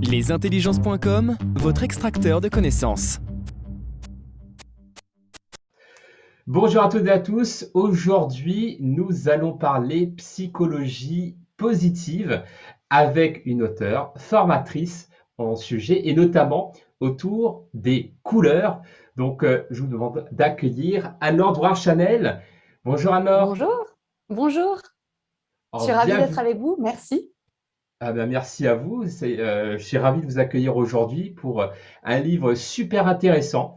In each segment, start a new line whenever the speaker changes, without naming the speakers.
Lesintelligences.com, votre extracteur de connaissances.
Bonjour à toutes et à tous. Aujourd'hui, nous allons parler psychologie positive avec une auteure formatrice en sujet et notamment autour des couleurs. Donc, je vous demande d'accueillir Anne-Laure Drouin-Chanel. Bonjour Anne-Laure.
Bonjour, bonjour. Je suis
Alors,
ravie d'être
bienvenue.
avec vous, merci.
Merci à vous. Je suis ravi de vous accueillir aujourd'hui pour un livre super intéressant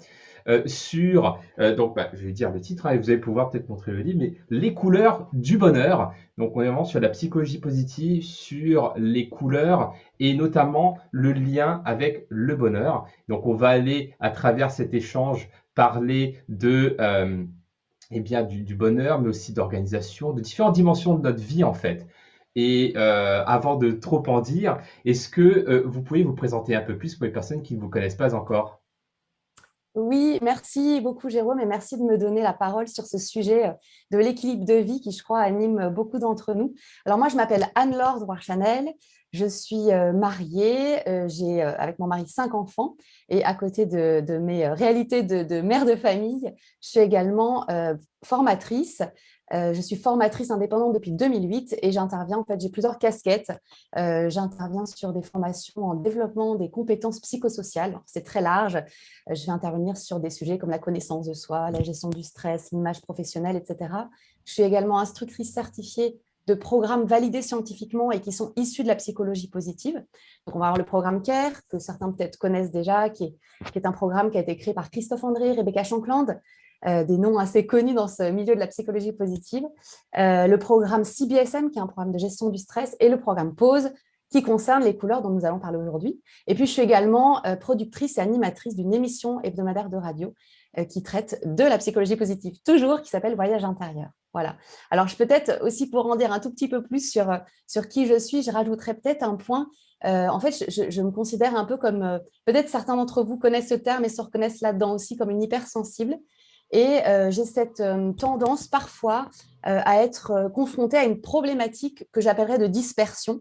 sur, je vais dire le titre, hein, et vous allez pouvoir peut-être montrer le livre, mais les couleurs du bonheur. Donc, on est vraiment sur la psychologie positive, sur les couleurs et notamment le lien avec le bonheur. Donc, on va aller à travers cet échange parler du bonheur, mais aussi d'organisation, de différentes dimensions de notre vie en fait. Et avant de trop en dire, est-ce que vous pouvez vous présenter un peu plus pour les personnes qui ne vous connaissent pas encore?
Oui, merci beaucoup Jérôme et merci de me donner la parole sur ce sujet de l'équilibre de vie qui, je crois, anime beaucoup d'entre nous. Alors moi, je m'appelle Anne-Laure Drouin-Chanel, je suis mariée, j'ai avec mon mari 5 enfants et à côté de mes réalités de mère de famille, je suis également formatrice. Je suis formatrice indépendante depuis 2008 et j'interviens, en fait, j'ai plusieurs casquettes. J'interviens sur des formations en développement des compétences psychosociales. C'est très large. Je vais intervenir sur des sujets comme la connaissance de soi, la gestion du stress, l'image professionnelle, etc. Je suis également instructrice certifiée de programmes validés scientifiquement et qui sont issus de la psychologie positive. Donc, on va avoir le programme CARE, que certains peut-être connaissent déjà, qui est un programme qui a été créé par Christophe André, Rebecca Shankland, des noms assez connus dans ce milieu de la psychologie positive. Le programme CBSM, qui est un programme de gestion du stress, et le programme PAUSE, qui concerne les couleurs dont nous allons parler aujourd'hui. Et puis, je suis également productrice et animatrice d'une émission hebdomadaire de radio qui traite de la psychologie positive, toujours, qui s'appelle Voyage intérieur. Voilà. Alors, peut-être aussi pour en dire un tout petit peu plus sur qui je suis, je rajouterais peut-être un point. En fait, je me considère un peu comme, peut-être certains d'entre vous connaissent ce terme et se reconnaissent là-dedans aussi, comme une hypersensible. Et j'ai cette tendance parfois à être confrontée à une problématique que j'appellerais de dispersion.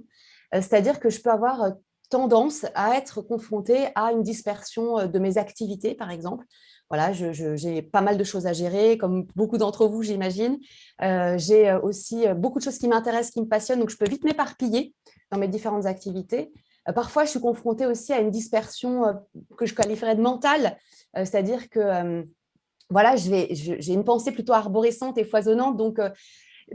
C'est-à-dire que je peux avoir tendance à être confrontée à une dispersion de mes activités, par exemple. Voilà, j'ai pas mal de choses à gérer, comme beaucoup d'entre vous, j'imagine. J'ai aussi beaucoup de choses qui m'intéressent, qui me passionnent, donc je peux vite m'éparpiller dans mes différentes activités. Parfois, je suis confrontée aussi à une dispersion que je qualifierais de mentale, c'est-à-dire que voilà, j'ai une pensée plutôt arborescente et foisonnante, donc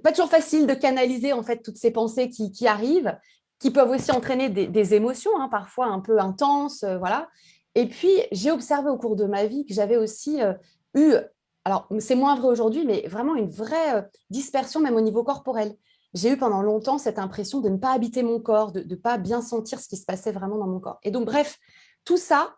pas toujours facile de canaliser en fait toutes ces pensées qui arrivent, qui peuvent aussi entraîner des émotions, hein, parfois un peu intenses, voilà. Et puis, j'ai observé au cours de ma vie que j'avais aussi eu, alors c'est moins vrai aujourd'hui, mais vraiment une vraie dispersion même au niveau corporel. J'ai eu pendant longtemps cette impression de ne pas habiter mon corps, de ne pas bien sentir ce qui se passait vraiment dans mon corps. Et donc, bref, tout ça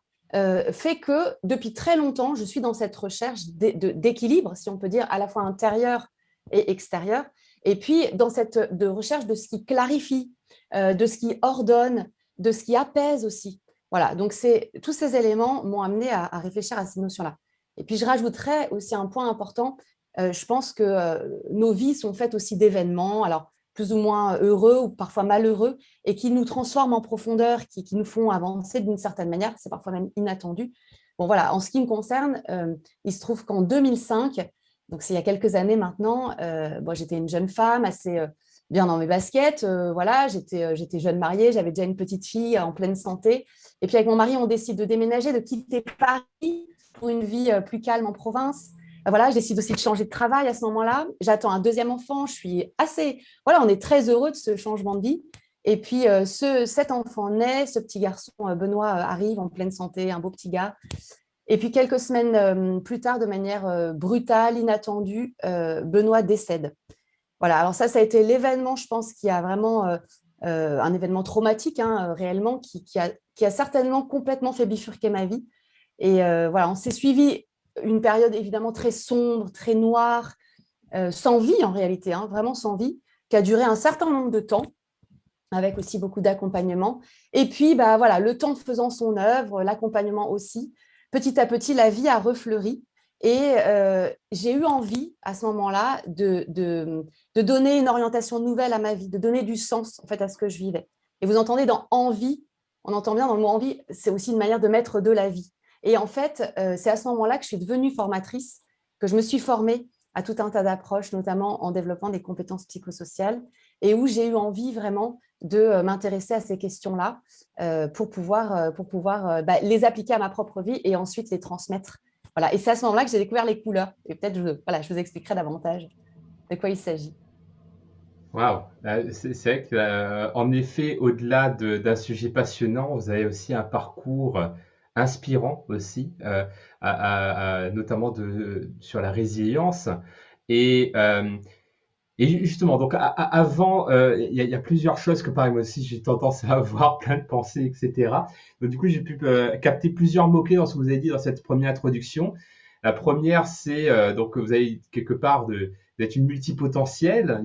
fait que depuis très longtemps, je suis dans cette recherche d'équilibre, si on peut dire, à la fois intérieur et extérieur, et puis dans cette recherche de ce qui clarifie, de ce qui ordonne, de ce qui apaise aussi. Voilà, donc tous ces éléments m'ont amené à réfléchir à ces notions-là. Et puis je rajouterais aussi un point important, je pense que nos vies sont faites aussi d'événements, alors plus ou moins heureux ou parfois malheureux, et qui nous transforment en profondeur, qui nous font avancer d'une certaine manière, c'est parfois même inattendu. Bon voilà, en ce qui me concerne, il se trouve qu'en 2005, donc c'est il y a quelques années maintenant, j'étais une jeune femme assez bien dans mes baskets, voilà, j'étais jeune mariée, j'avais déjà une petite fille en pleine santé, et puis avec mon mari, on décide de déménager, de quitter Paris pour une vie plus calme en province. Voilà, je décide aussi de changer de travail à ce moment-là. J'attends un deuxième enfant. Je suis assez... Voilà, on est très heureux de ce changement de vie. Et puis, cet enfant naît, ce petit garçon, Benoît, arrive en pleine santé, un beau petit gars. Et puis, quelques semaines plus tard, de manière brutale, inattendue, Benoît décède. Voilà, alors ça a été l'événement, je pense, qui a vraiment un événement traumatique, hein, réellement, qui a certainement complètement fait bifurquer ma vie. Et voilà, on s'est suivi une période évidemment très sombre, très noire, sans vie en réalité, hein, vraiment sans vie, qui a duré un certain nombre de temps, avec aussi beaucoup d'accompagnement. Et puis, voilà, le temps faisant son œuvre, l'accompagnement aussi, petit à petit, la vie a refleuri. Et j'ai eu envie, à ce moment-là, de donner une orientation nouvelle à ma vie, de donner du sens en fait, à ce que je vivais. Et vous entendez dans envie, on entend bien dans le mot envie, c'est aussi une manière de mettre de la vie. Et en fait, c'est à ce moment-là que je suis devenue formatrice, que je me suis formée à tout un tas d'approches, notamment en développant des compétences psychosociales, et où j'ai eu envie vraiment de m'intéresser à ces questions-là pour pouvoir les appliquer à ma propre vie et ensuite les transmettre. Voilà. Et c'est à ce moment-là que j'ai découvert les couleurs. Et peut-être je vous expliquerai davantage de quoi il s'agit.
Waouh! C'est vrai que, en effet, au-delà d'un sujet passionnant, vous avez aussi un parcours inspirant aussi, notamment sur la résilience. Et, euh, et justement, donc avant, il y a plusieurs choses que pareil, moi aussi j'ai tendance à avoir plein de pensées, etc. Donc du coup, j'ai pu capter plusieurs mots-clés dans ce que vous avez dit dans cette première introduction. La première, c'est donc vous avez quelque part d'être une multipotentielle,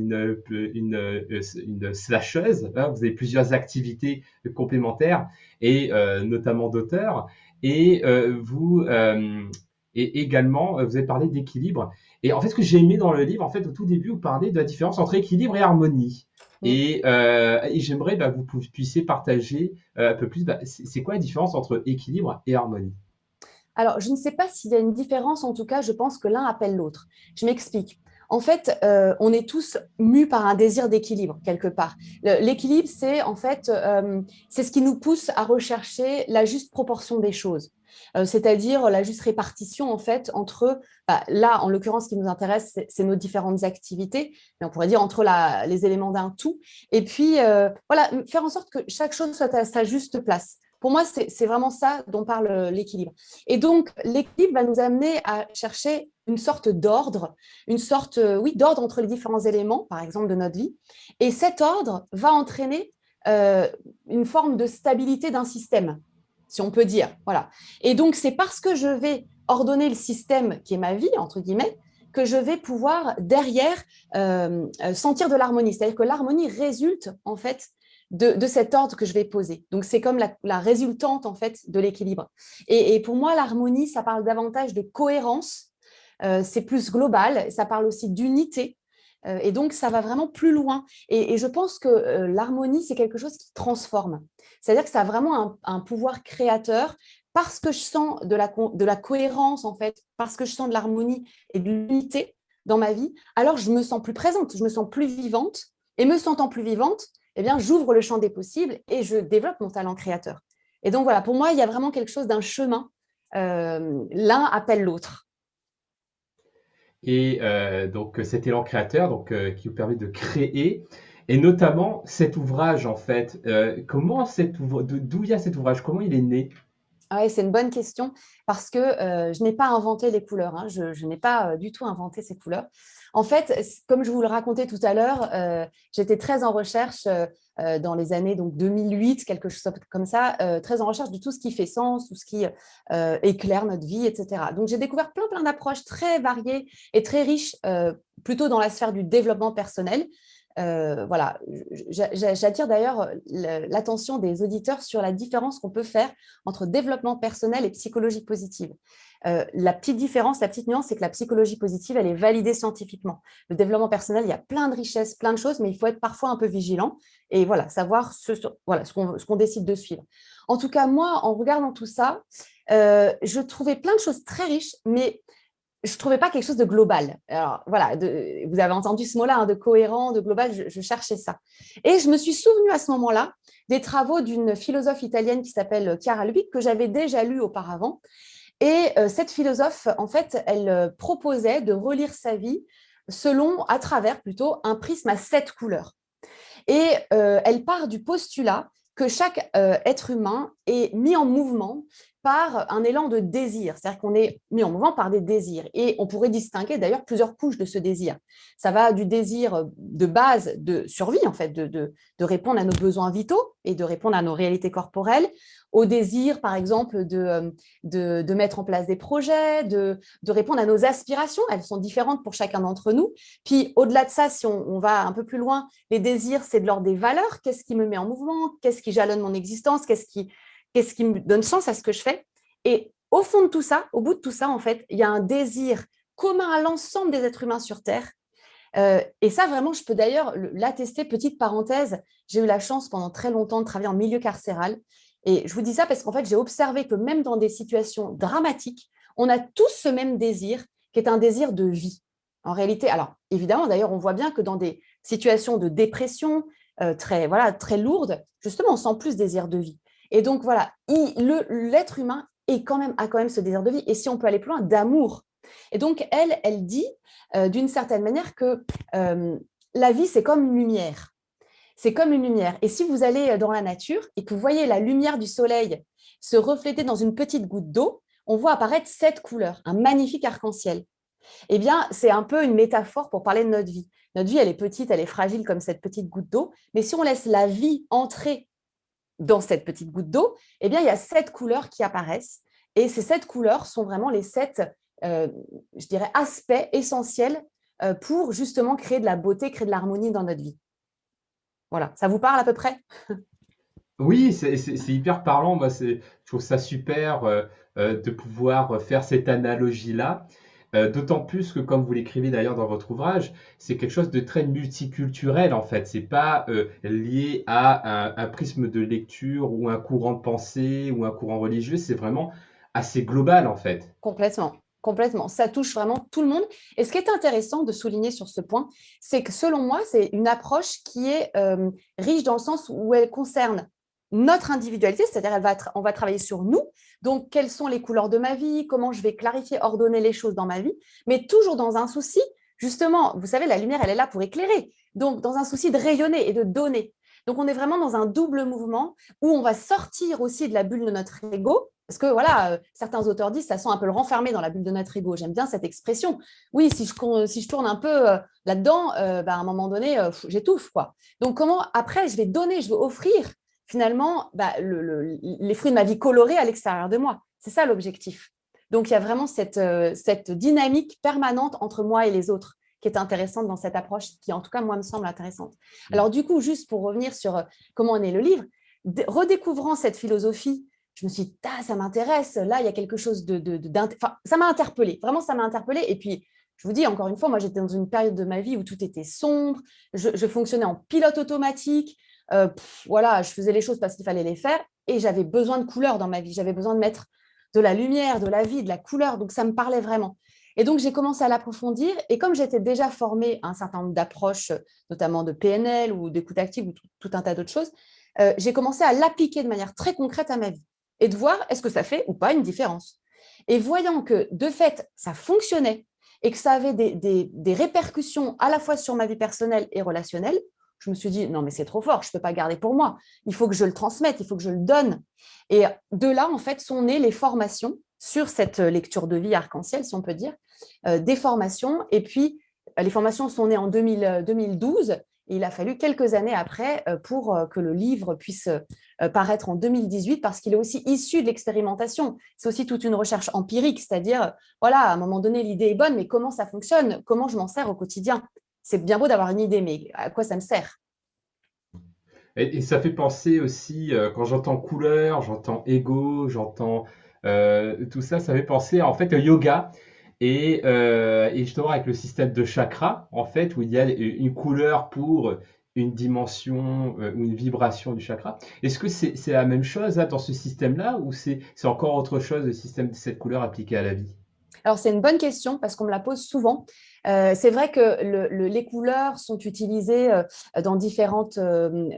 une slasheuse. Hein, vous avez plusieurs activités complémentaires et notamment d'auteur. Et et également, vous avez parlé d'équilibre. Et en fait, ce que j'ai aimé dans le livre, en fait, au tout début, vous parlez de la différence entre équilibre et harmonie. Et j'aimerais que vous puissiez partager un peu plus, c'est quoi la différence entre équilibre et harmonie?
Alors, je ne sais pas s'il y a une différence, en tout cas, je pense que l'un appelle l'autre. Je m'explique. En fait, on est tous mus par un désir d'équilibre, quelque part. L'équilibre, c'est en fait, c'est ce qui nous pousse à rechercher la juste proportion des choses, c'est-à-dire la juste répartition, en fait, entre, là, en l'occurrence, ce qui nous intéresse, c'est nos différentes activités, mais on pourrait dire entre les éléments d'un tout, et puis, voilà, faire en sorte que chaque chose soit à sa juste place. Pour moi, c'est vraiment ça dont parle l'équilibre. Et donc, l'équilibre va nous amener à chercher une sorte d'ordre, oui, d'ordre entre les différents éléments, par exemple, de notre vie. Et cet ordre va entraîner une forme de stabilité d'un système, si on peut dire. Voilà. Et donc, c'est parce que je vais ordonner le système qui est ma vie, entre guillemets, que je vais pouvoir derrière sentir de l'harmonie. C'est-à-dire que l'harmonie résulte, en fait, de cet ordre que je vais poser. Donc, c'est comme la résultante, en fait, de l'équilibre. Et pour moi, l'harmonie, ça parle davantage de cohérence, c'est plus global, ça parle aussi d'unité, et donc ça va vraiment plus loin. Et je pense que l'harmonie, c'est quelque chose qui transforme. C'est-à-dire que ça a vraiment un pouvoir créateur parce que je sens de la cohérence, en fait, parce que je sens de l'harmonie et de l'unité dans ma vie, alors je me sens plus présente, je me sens plus vivante, et me sentant plus vivante, eh bien, j'ouvre le champ des possibles et je développe mon talent créateur. Et donc, voilà, pour moi, il y a vraiment quelque chose d'un chemin. L'un appelle l'autre.
Et donc cet élan créateur donc, qui vous permet de créer, et notamment cet ouvrage en fait, d'où vient cet ouvrage? Comment il est né?
Ah ouais, c'est une bonne question parce que je n'ai pas inventé les couleurs. Hein. Je n'ai pas du tout inventé ces couleurs. En fait, comme je vous le racontais tout à l'heure, j'étais très en recherche dans les années donc 2008, quelque chose comme ça, très en recherche de tout ce qui fait sens, tout ce qui éclaire notre vie, etc. Donc, j'ai découvert plein d'approches très variées et très riches, plutôt dans la sphère du développement personnel. Voilà, j'attire d'ailleurs l'attention des auditeurs sur la différence qu'on peut faire entre développement personnel et psychologie positive. La petite différence, la petite nuance, c'est que la psychologie positive, elle est validée scientifiquement. Le développement personnel, il y a plein de richesses, plein de choses, mais il faut être parfois un peu vigilant et voilà, savoir ce qu'on décide de suivre. En tout cas, moi, en regardant tout ça, je trouvais plein de choses très riches, mais je ne trouvais pas quelque chose de global. Alors, voilà, vous avez entendu ce mot-là, hein, de cohérent, de global, je cherchais ça. Et je me suis souvenue à ce moment-là des travaux d'une philosophe italienne qui s'appelle Chiara Lubick, que j'avais déjà lu auparavant. Et cette philosophe, en fait, elle proposait de relire sa vie à travers plutôt, un prisme à 7 couleurs. Et elle part du postulat que chaque être humain est mis en mouvement par un élan de désir, c'est-à-dire qu'on est mis en mouvement par des désirs. Et on pourrait distinguer d'ailleurs plusieurs couches de ce désir. Ça va du désir de base de survie, en fait, de répondre à nos besoins vitaux et de répondre à nos réalités corporelles, au désir, par exemple, de mettre en place des projets, de répondre à nos aspirations. Elles sont différentes pour chacun d'entre nous. Puis, au-delà de ça, si on va un peu plus loin, les désirs, c'est de l'ordre des valeurs. Qu'est-ce qui me met en mouvement? Qu'est-ce qui jalonne mon existence? Qu'est-ce qui me donne sens à ce que je fais? Et au fond de tout ça, au bout de tout ça, en fait, il y a un désir commun à l'ensemble des êtres humains sur Terre, Et ça, vraiment, je peux d'ailleurs l'attester. Petite parenthèse, j'ai eu la chance pendant très longtemps de travailler en milieu carcéral. Et je vous dis ça parce qu'en fait, j'ai observé que même dans des situations dramatiques, on a tous ce même désir qui est un désir de vie. En réalité, alors évidemment, d'ailleurs, on voit bien que dans des situations de dépression voilà, très lourdes, justement, on sent plus désir de vie. Et donc, voilà, l'être humain a quand même ce désir de vie. Et si on peut aller plus loin, d'amour. Et donc, elle dit d'une certaine manière que la vie, c'est comme une lumière. C'est comme une lumière. Et si vous allez dans la nature et que vous voyez la lumière du soleil se refléter dans une petite goutte d'eau, on voit apparaître 7 couleurs, un magnifique arc-en-ciel. Eh bien, c'est un peu une métaphore pour parler de notre vie. Notre vie, elle est petite, elle est fragile comme cette petite goutte d'eau, mais si on laisse la vie entrer dans cette petite goutte d'eau, eh bien, il y a 7 couleurs qui apparaissent. Et ces 7 couleurs sont vraiment les 7, je dirais, aspects essentiels pour justement créer de la beauté, créer de l'harmonie dans notre vie. Voilà, ça vous parle à peu près?
Oui, c'est hyper parlant. Moi, je trouve ça super de pouvoir faire cette analogie-là. D'autant plus que, comme vous l'écrivez d'ailleurs dans votre ouvrage, c'est quelque chose de très multiculturel en fait. C'est pas lié à un prisme de lecture ou un courant de pensée ou un courant religieux. C'est vraiment assez global en fait.
Complètement, complètement. Ça touche vraiment tout le monde. Et ce qui est intéressant de souligner sur ce point, c'est que selon moi, c'est une approche qui est riche dans le sens où elle concerne notre individualité, c'est-à-dire on va travailler sur nous, donc quelles sont les couleurs de ma vie, comment je vais clarifier, ordonner les choses dans ma vie, mais toujours dans un souci, justement, vous savez, la lumière, elle est là pour éclairer, donc dans un souci de rayonner et de donner. Donc on est vraiment dans un double mouvement où on va sortir aussi de la bulle de notre ego, parce que voilà, certains auteurs disent ça sent un peu le renfermer dans la bulle de notre ego. J'aime bien cette expression. Oui, si je tourne un peu là-dedans, à un moment donné, j'étouffe, quoi. Donc comment après je vais donner, je vais offrir finalement les fruits de ma vie colorés à l'extérieur de moi. C'est ça l'objectif. Donc il y a vraiment cette dynamique permanente entre moi et les autres qui est intéressante dans cette approche, qui en tout cas moi me semble intéressante. Alors du coup, juste pour revenir sur comment est né le livre, redécouvrant cette philosophie, je me suis dit, ça m'intéresse, là, il y a quelque chose enfin, ça m'a interpellée, vraiment, ça m'a interpellée. Et puis, je vous dis, encore une fois, moi, j'étais dans une période de ma vie où tout était sombre, je fonctionnais en pilote automatique, voilà, je faisais les choses parce qu'il fallait les faire, et j'avais besoin de couleurs dans ma vie, j'avais besoin de mettre de la lumière, de la vie, de la couleur, donc ça me parlait vraiment. Et donc, j'ai commencé à l'approfondir, et comme j'étais déjà formée à un certain nombre d'approches, notamment de PNL ou d'écoute active ou tout un tas d'autres choses, j'ai commencé à l'appliquer de manière très concrète à ma vie et de voir est-ce que ça fait ou pas une différence. Et voyant que, de fait, ça fonctionnait et que ça avait des répercussions à la fois sur ma vie personnelle et relationnelle, je me suis dit, non, mais c'est trop fort, je ne peux pas garder pour moi. Il faut que je le transmette, il faut que je le donne. Et de là, en fait, sont nées les formations sur cette lecture de vie arc-en-ciel, si on peut dire, des formations. Et puis, les formations sont nées en 2012. Et il a fallu quelques années après pour que le livre puisse paraître en 2018 parce qu'il est aussi issu de l'expérimentation. C'est aussi toute une recherche empirique, c'est-à-dire, voilà, à un moment donné, l'idée est bonne, mais comment ça fonctionne? Comment je m'en sers au quotidien? C'est bien beau d'avoir une idée, mais à quoi ça me sert?
Et ça fait penser aussi, quand j'entends couleur, j'entends ego, j'entends tout ça, ça fait penser en fait au yoga et justement avec le système de chakras, en fait, où il y a une couleur pour une dimension ou une vibration du chakra. Est-ce que c'est la même chose là, dans ce système-là ou c'est encore autre chose, le système de cette couleur appliquée à la vie?
Alors, c'est une bonne question parce qu'on me la pose souvent. C'est vrai que les couleurs sont utilisées dans différentes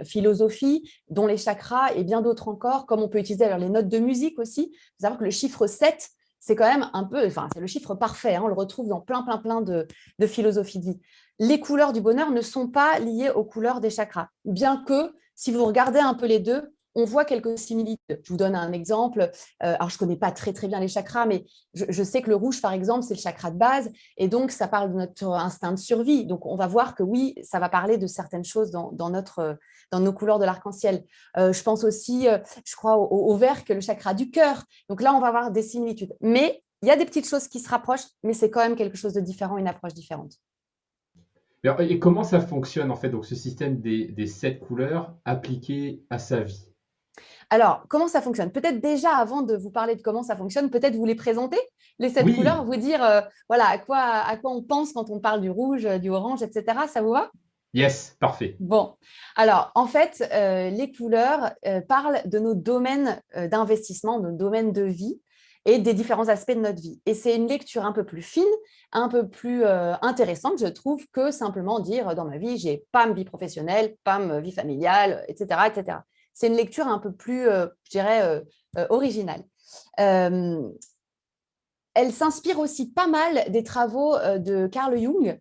philosophies, dont les chakras et bien d'autres encore, comme on peut utiliser alors, les notes de musique aussi. Il faut savoir que le chiffre 7, c'est quand même un peu, enfin, c'est le chiffre parfait. Hein, on le retrouve dans plein de philosophies de vie. Les couleurs du bonheur ne sont pas liées aux couleurs des chakras, bien que si vous regardez un peu les deux, on voit quelques similitudes. Je vous donne un exemple. Alors, je ne connais pas très bien les chakras, mais je sais que le rouge, par exemple, c'est le chakra de base, et donc ça parle de notre instinct de survie. Donc, on va voir que oui, ça va parler de certaines choses dans nos couleurs de l'arc-en-ciel. Je pense aussi, je crois, au vert, que le chakra du cœur. Donc là, on va avoir des similitudes. Mais il y a des petites choses qui se rapprochent, mais c'est quand même quelque chose de différent, une approche différente.
Et comment ça fonctionne en fait, donc ce système des 7 couleurs appliqué à sa vie?
Alors, comment ça fonctionne? Peut-être déjà, avant de vous parler de comment ça fonctionne, peut-être vous les présenter, les 7 couleurs,
Oui,
vous dire voilà, à quoi on pense quand on parle du rouge, du orange, etc. Ça vous va?
yes, parfait.
Bon, alors en fait, les couleurs parlent de nos domaines d'investissement, nos domaines de vie et des différents aspects de notre vie. Et c'est une lecture un peu plus fine, un peu plus intéressante, je trouve, que simplement dire dans ma vie, j'ai PAM vie professionnelle, PAM vie familiale, etc. etc. C'est une lecture un peu plus, je dirais, originale. Euh, Elle s'inspire aussi pas mal des travaux de Carl Jung,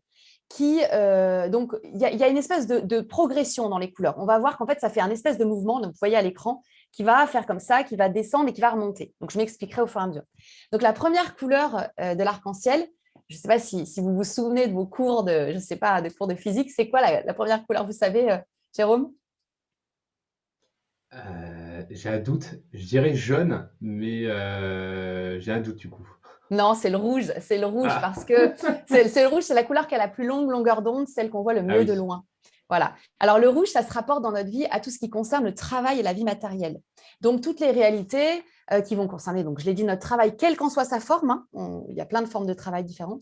donc, il y a une espèce de progression dans les couleurs. On va voir qu'en fait, ça fait un espèce de mouvement, donc vous voyez à l'écran, qui va faire comme ça, qui va descendre et qui va remonter. Donc, je m'expliquerai au fur et à mesure. Donc, la première couleur de l'arc-en-ciel, je ne sais pas si vous vous souvenez de vos cours de, je sais pas, de cours de physique, c'est quoi la première couleur, vous savez, Jérôme?
J'ai un doute. Je dirais jaune, mais j'ai un doute du coup.
Non, c'est le rouge
Ah,
parce que c'est le rouge, c'est la couleur qui a la plus longue longueur d'onde, celle qu'on voit le
ah
mieux de
oui.
loin. Voilà. Alors, le rouge, ça se rapporte dans notre vie à tout ce qui concerne le travail et la vie matérielle. Donc, toutes les réalités qui vont concerner, donc je l'ai dit, notre travail, quelle qu'en soit sa forme, hein, il y a plein de formes de travail différentes,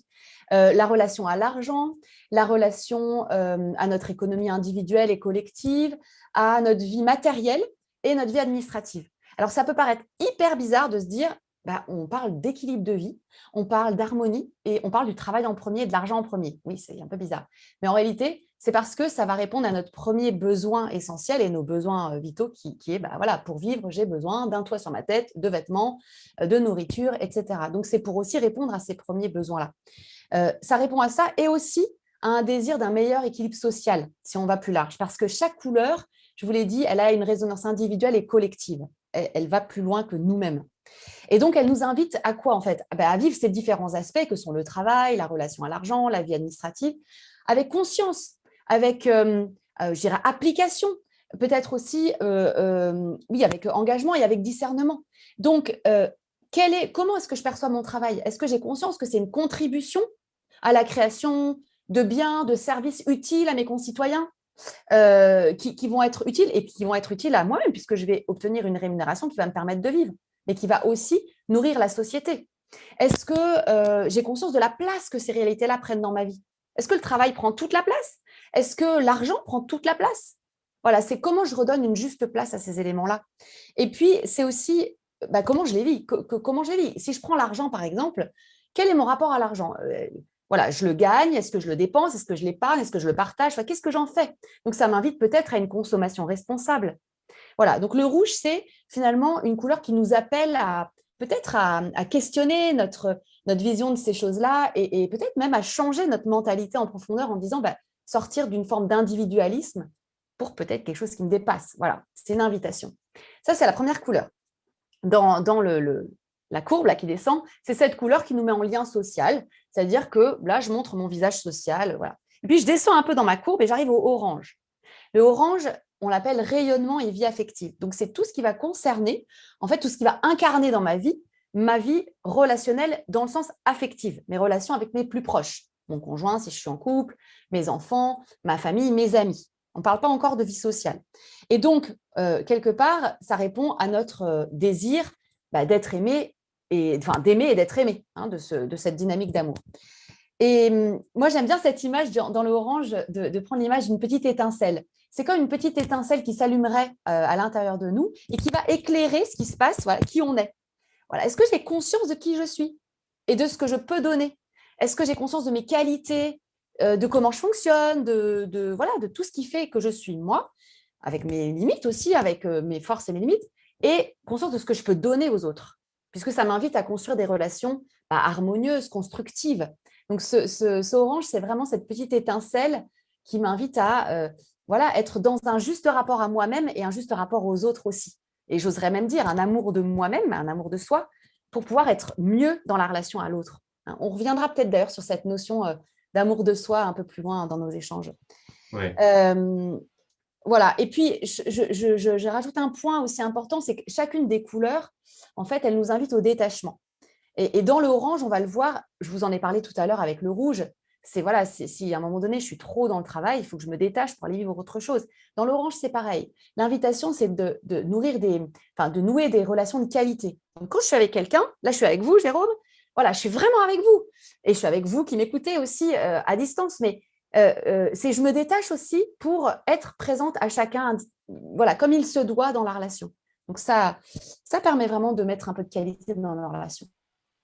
la relation à l'argent, la relation à notre économie individuelle et collective, à notre vie matérielle et notre vie administrative. Alors, ça peut paraître hyper bizarre de se dire, bah, on parle d'équilibre de vie, on parle d'harmonie et on parle du travail en premier et de l'argent en premier. Oui, c'est un peu bizarre. Mais en réalité, c'est parce que ça va répondre à notre premier besoin essentiel et nos besoins vitaux qui est, bah, voilà, pour vivre, j'ai besoin d'un toit sur ma tête, de vêtements, de nourriture, etc. Donc, c'est pour aussi répondre à ces premiers besoins-là. Ça répond à ça et aussi à un désir d'un meilleur équilibre social, si on va plus large. Parce que chaque couleur, je vous l'ai dit, elle a une résonance individuelle et collective. Elle va plus loin que nous-mêmes. Et donc, elle nous invite à quoi, en fait? À vivre ces différents aspects que sont le travail, la relation à l'argent, la vie administrative, avec conscience, avec, je dirais, application, peut-être aussi, oui, avec engagement et avec discernement. Donc, comment est-ce que je perçois mon travail? Est-ce que j'ai conscience que c'est une contribution à la création de biens, de services utiles à mes concitoyens qui vont être utiles et qui vont être utiles à moi-même puisque je vais obtenir une rémunération qui va me permettre de vivre, mais qui va aussi nourrir la société. Est-ce que j'ai conscience de la place que ces réalités-là prennent dans ma vie? Est-ce que le travail prend toute la place? Est-ce que l'argent prend toute la place? Voilà, c'est comment je redonne une juste place à ces éléments-là. Et puis, c'est aussi comment je les vis. Comment je les vis. Si je prends l'argent, par exemple, quel est mon rapport à l'argent? Voilà, je le gagne, est-ce que je le dépense, est-ce que je l'épargne, est-ce que je le partage, enfin, qu'est-ce que j'en fais? Donc, ça m'invite peut-être à une consommation responsable. Voilà, donc le rouge, c'est finalement une couleur qui nous appelle à peut-être à questionner notre vision de ces choses-là et peut-être même à changer notre mentalité en profondeur en disant sortir d'une forme d'individualisme pour peut-être quelque chose qui me dépasse. Voilà, c'est une invitation. Ça, c'est la première couleur. Dans la courbe là, qui descend, c'est cette couleur qui nous met en lien social, c'est-à-dire que là, je montre mon visage social. Voilà. Et puis, je descends un peu dans ma courbe et j'arrive au orange. Le orange, on l'appelle rayonnement et vie affective. Donc, c'est tout ce qui va concerner, en fait, tout ce qui va incarner dans ma vie relationnelle dans le sens affectif, mes relations avec mes plus proches, mon conjoint si je suis en couple, mes enfants, ma famille, mes amis. On ne parle pas encore de vie sociale. Et donc, quelque part, ça répond à notre désir d'être aimé, d'aimer et d'être aimé, hein, de cette dynamique d'amour. Et moi, j'aime bien cette image dans le orange, de prendre l'image d'une petite étincelle. C'est comme une petite étincelle qui s'allumerait à l'intérieur de nous et qui va éclairer ce qui se passe, voilà, qui on est. Voilà. Est-ce que j'ai conscience de qui je suis et de ce que je peux donner? Est-ce que j'ai conscience de mes qualités, de comment je fonctionne, voilà, de tout ce qui fait que je suis moi, avec mes limites aussi, avec mes forces et mes limites, et conscience de ce que je peux donner aux autres, puisque ça m'invite à construire des relations harmonieuses, constructives. Donc, ce orange, c'est vraiment cette petite étincelle qui m'invite à voilà, être dans un juste rapport à moi-même et un juste rapport aux autres aussi. Et j'oserais même dire un amour de moi-même, un amour de soi, pour pouvoir être mieux dans la relation à l'autre. On reviendra peut-être d'ailleurs sur cette notion d'amour de soi un peu plus loin dans nos échanges.
Ouais.
Voilà. Et puis, je rajoute un point aussi important, c'est que chacune des couleurs, en fait, elle nous invite au détachement. Et dans le orange, on va le voir, je vous en ai parlé tout à l'heure avec le rouge, voilà, si à un moment donné, je suis trop dans le travail, il faut que je me détache pour aller vivre autre chose. Dans l'orange, c'est pareil. L'invitation, c'est de nouer des relations de qualité. Donc, quand je suis avec quelqu'un, là, je suis avec vous, Jérôme, voilà, je suis vraiment avec vous. Et je suis avec vous qui m'écoutez aussi à distance, mais je me détache aussi pour être présente à chacun, voilà, comme il se doit dans la relation. Donc, ça permet vraiment de mettre un peu de qualité dans la relation.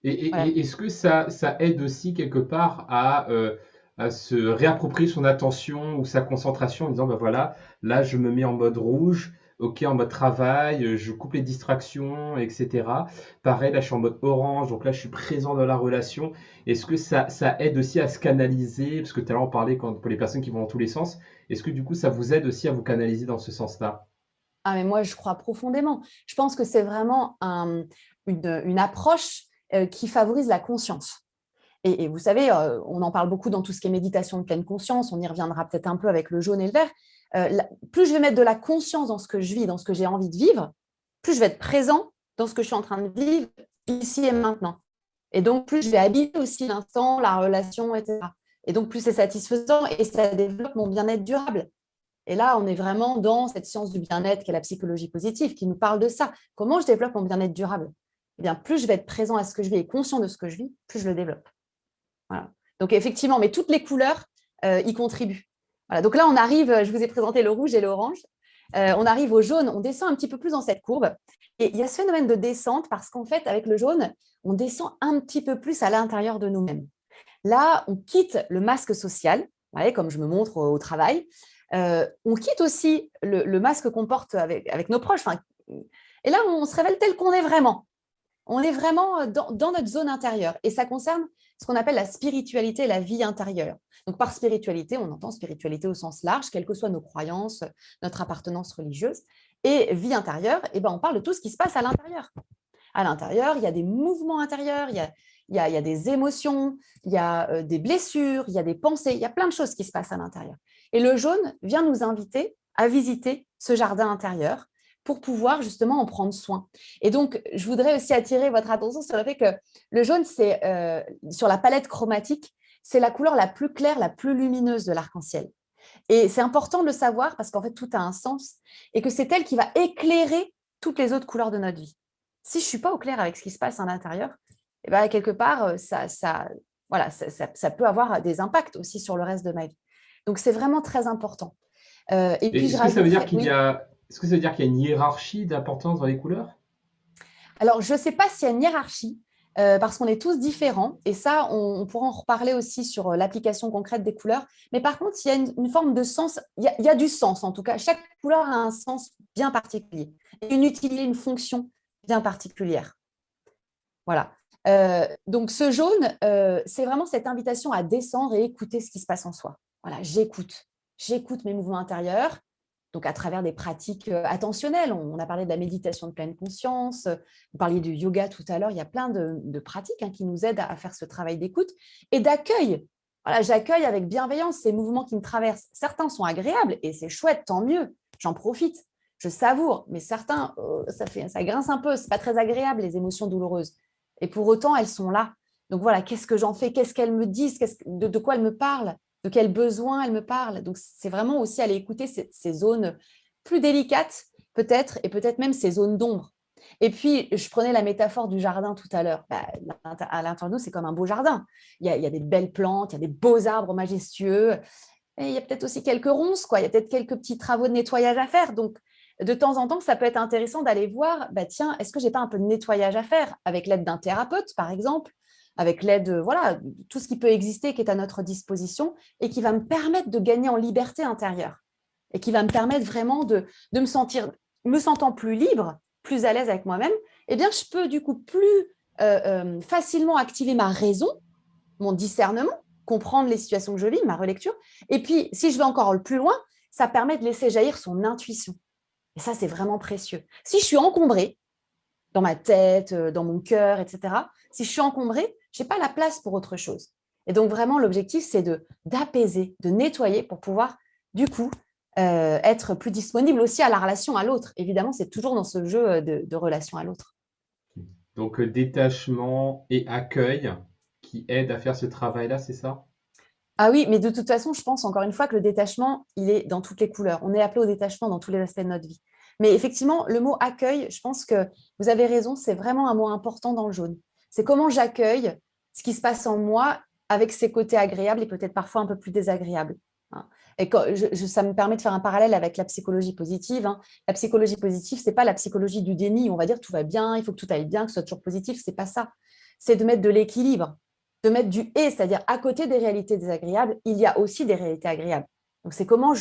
Voilà.
Est-ce que ça aide aussi quelque part à se réapproprier son attention ou sa concentration en disant, ben voilà, là je me mets en mode rouge, ok, en mode travail, je coupe les distractions, etc. Pareil, là je suis en mode orange, donc là je suis présent dans la relation. Est-ce que ça aide aussi à se canaliser? Parce que tout à l'heure on parlait pour les personnes qui vont dans tous les sens. Est-ce que du coup ça vous aide aussi à vous canaliser dans ce sens-là?
Ah, mais moi, je crois profondément. Je pense que c'est vraiment une approche qui favorise la conscience. Et vous savez, on en parle beaucoup dans tout ce qui est méditation de pleine conscience, on y reviendra peut-être un peu avec le jaune et le vert. Plus je vais mettre de la conscience dans ce que je vis, dans ce que j'ai envie de vivre, plus je vais être présent dans ce que je suis en train de vivre ici et maintenant. Et donc, plus je vais habiter aussi l'instant, la relation, etc. Et donc, plus c'est satisfaisant et ça développe mon bien-être durable. Et là, on est vraiment dans cette science du bien-être qu'est la psychologie positive, qui nous parle de ça. Comment je développe mon bien-être durable? Eh bien, plus je vais être présent à ce que je vis et conscient de ce que je vis, plus je le développe. Voilà. Donc, effectivement, mais toutes les couleurs y contribuent. Voilà. Donc là, on arrive, je vous ai présenté le rouge et l'orange. On arrive au jaune, on descend un petit peu plus dans cette courbe. Et il y a ce phénomène de descente parce qu'en fait, avec le jaune, on descend un petit peu plus à l'intérieur de nous-mêmes. Là, on quitte le masque social, comme je me montre au travail. On quitte aussi le masque qu'on porte avec nos proches. Et là, on se révèle tel qu'on est vraiment. On est vraiment dans notre zone intérieure. Et ça concerne ce qu'on appelle la spiritualité et la vie intérieure. Donc, par spiritualité, on entend spiritualité au sens large, quelles que soient nos croyances, notre appartenance religieuse. Et vie intérieure, on parle de tout ce qui se passe à l'intérieur. À l'intérieur, il y a des mouvements intérieurs, il y a des émotions, il y a des blessures, il y a des pensées, il y a plein de choses qui se passent à l'intérieur. Et le jaune vient nous inviter à visiter ce jardin intérieur pour pouvoir justement en prendre soin. Et donc, je voudrais aussi attirer votre attention sur le fait que le jaune, c'est sur la palette chromatique, c'est la couleur la plus claire, la plus lumineuse de l'arc-en-ciel. Et c'est important de le savoir parce qu'en fait, tout a un sens et que c'est elle qui va éclairer toutes les autres couleurs de notre vie. Si je ne suis pas au clair avec ce qui se passe à l'intérieur, quelque part, ça peut avoir des impacts aussi sur le reste de ma vie. Donc, c'est vraiment très important. Et puis,
Est-ce que ça veut dire est-ce que ça veut dire qu'il y a une hiérarchie d'importance dans les couleurs?
Alors, je ne sais pas s'il y a une hiérarchie, parce qu'on est tous différents. Et ça, on pourra en reparler aussi sur l'application concrète des couleurs. Mais par contre, il y a une forme de sens, il y a du sens en tout cas. Chaque couleur a un sens bien particulier, et une utilité, une fonction bien particulière. Voilà. Donc, ce jaune, c'est vraiment cette invitation à descendre et écouter ce qui se passe en soi. Voilà, j'écoute. J'écoute mes mouvements intérieurs, donc à travers des pratiques attentionnelles. On a parlé de la méditation de pleine conscience, vous parliez du yoga tout à l'heure. Il y a plein de pratiques qui nous aident à faire ce travail d'écoute et d'accueil. Voilà, j'accueille avec bienveillance ces mouvements qui me traversent. Certains sont agréables et c'est chouette, tant mieux. J'en profite, je savoure, mais certains, ça grince un peu. C'est pas très agréable, les émotions douloureuses. Et pour autant, elles sont là. Donc voilà, qu'est-ce que j'en fais? Qu'est-ce qu'elles me disent? De quoi elles me parlent? De quels besoins elles me parlent? Donc, c'est vraiment aussi aller écouter ces zones plus délicates, peut-être, et peut-être même ces zones d'ombre. Et puis, je prenais la métaphore du jardin tout à l'heure. À l'intérieur de nous, c'est comme un beau jardin. Il y a des belles plantes, il y a des beaux arbres majestueux. Et il y a peut-être aussi quelques ronces, quoi. Il y a peut-être quelques petits travaux de nettoyage à faire. Donc, de temps en temps, ça peut être intéressant d'aller voir, tiens, est-ce que je n'ai pas un peu de nettoyage à faire avec l'aide d'un thérapeute, par exemple, avec l'aide, de tout ce qui peut exister, qui est à notre disposition et qui va me permettre de gagner en liberté intérieure et qui va me permettre vraiment de me sentant plus libre, plus à l'aise avec moi-même, je peux du coup plus facilement activer ma raison, mon discernement, comprendre les situations que je vis, ma relecture. Et puis, si je vais encore plus loin, ça permet de laisser jaillir son intuition. Et ça, c'est vraiment précieux. Si je suis encombrée dans ma tête, dans mon cœur, etc., si je suis encombrée, je n'ai pas la place pour autre chose. Et donc, vraiment, l'objectif, c'est d'apaiser, de nettoyer pour pouvoir, du coup, être plus disponible aussi à la relation à l'autre. Évidemment, c'est toujours dans ce jeu de relation à l'autre.
Donc, détachement et accueil qui aident à faire ce travail-là, c'est ça?
Ah oui, mais de toute façon, je pense encore une fois que le détachement, il est dans toutes les couleurs. On est appelé au détachement dans tous les aspects de notre vie. Mais effectivement, le mot accueil, je pense que vous avez raison, c'est vraiment un mot important dans le jaune. C'est comment j'accueille ce qui se passe en moi avec ses côtés agréables et peut-être parfois un peu plus désagréables. Hein. Et ça me permet de faire un parallèle avec la psychologie positive. Hein. La psychologie positive, c'est pas la psychologie du déni. On va dire tout va bien, il faut que tout aille bien, que ce soit toujours positif. C'est pas ça. C'est de mettre de l'équilibre, de mettre du et, c'est-à-dire à côté des réalités désagréables, il y a aussi des réalités agréables. Donc, c'est comment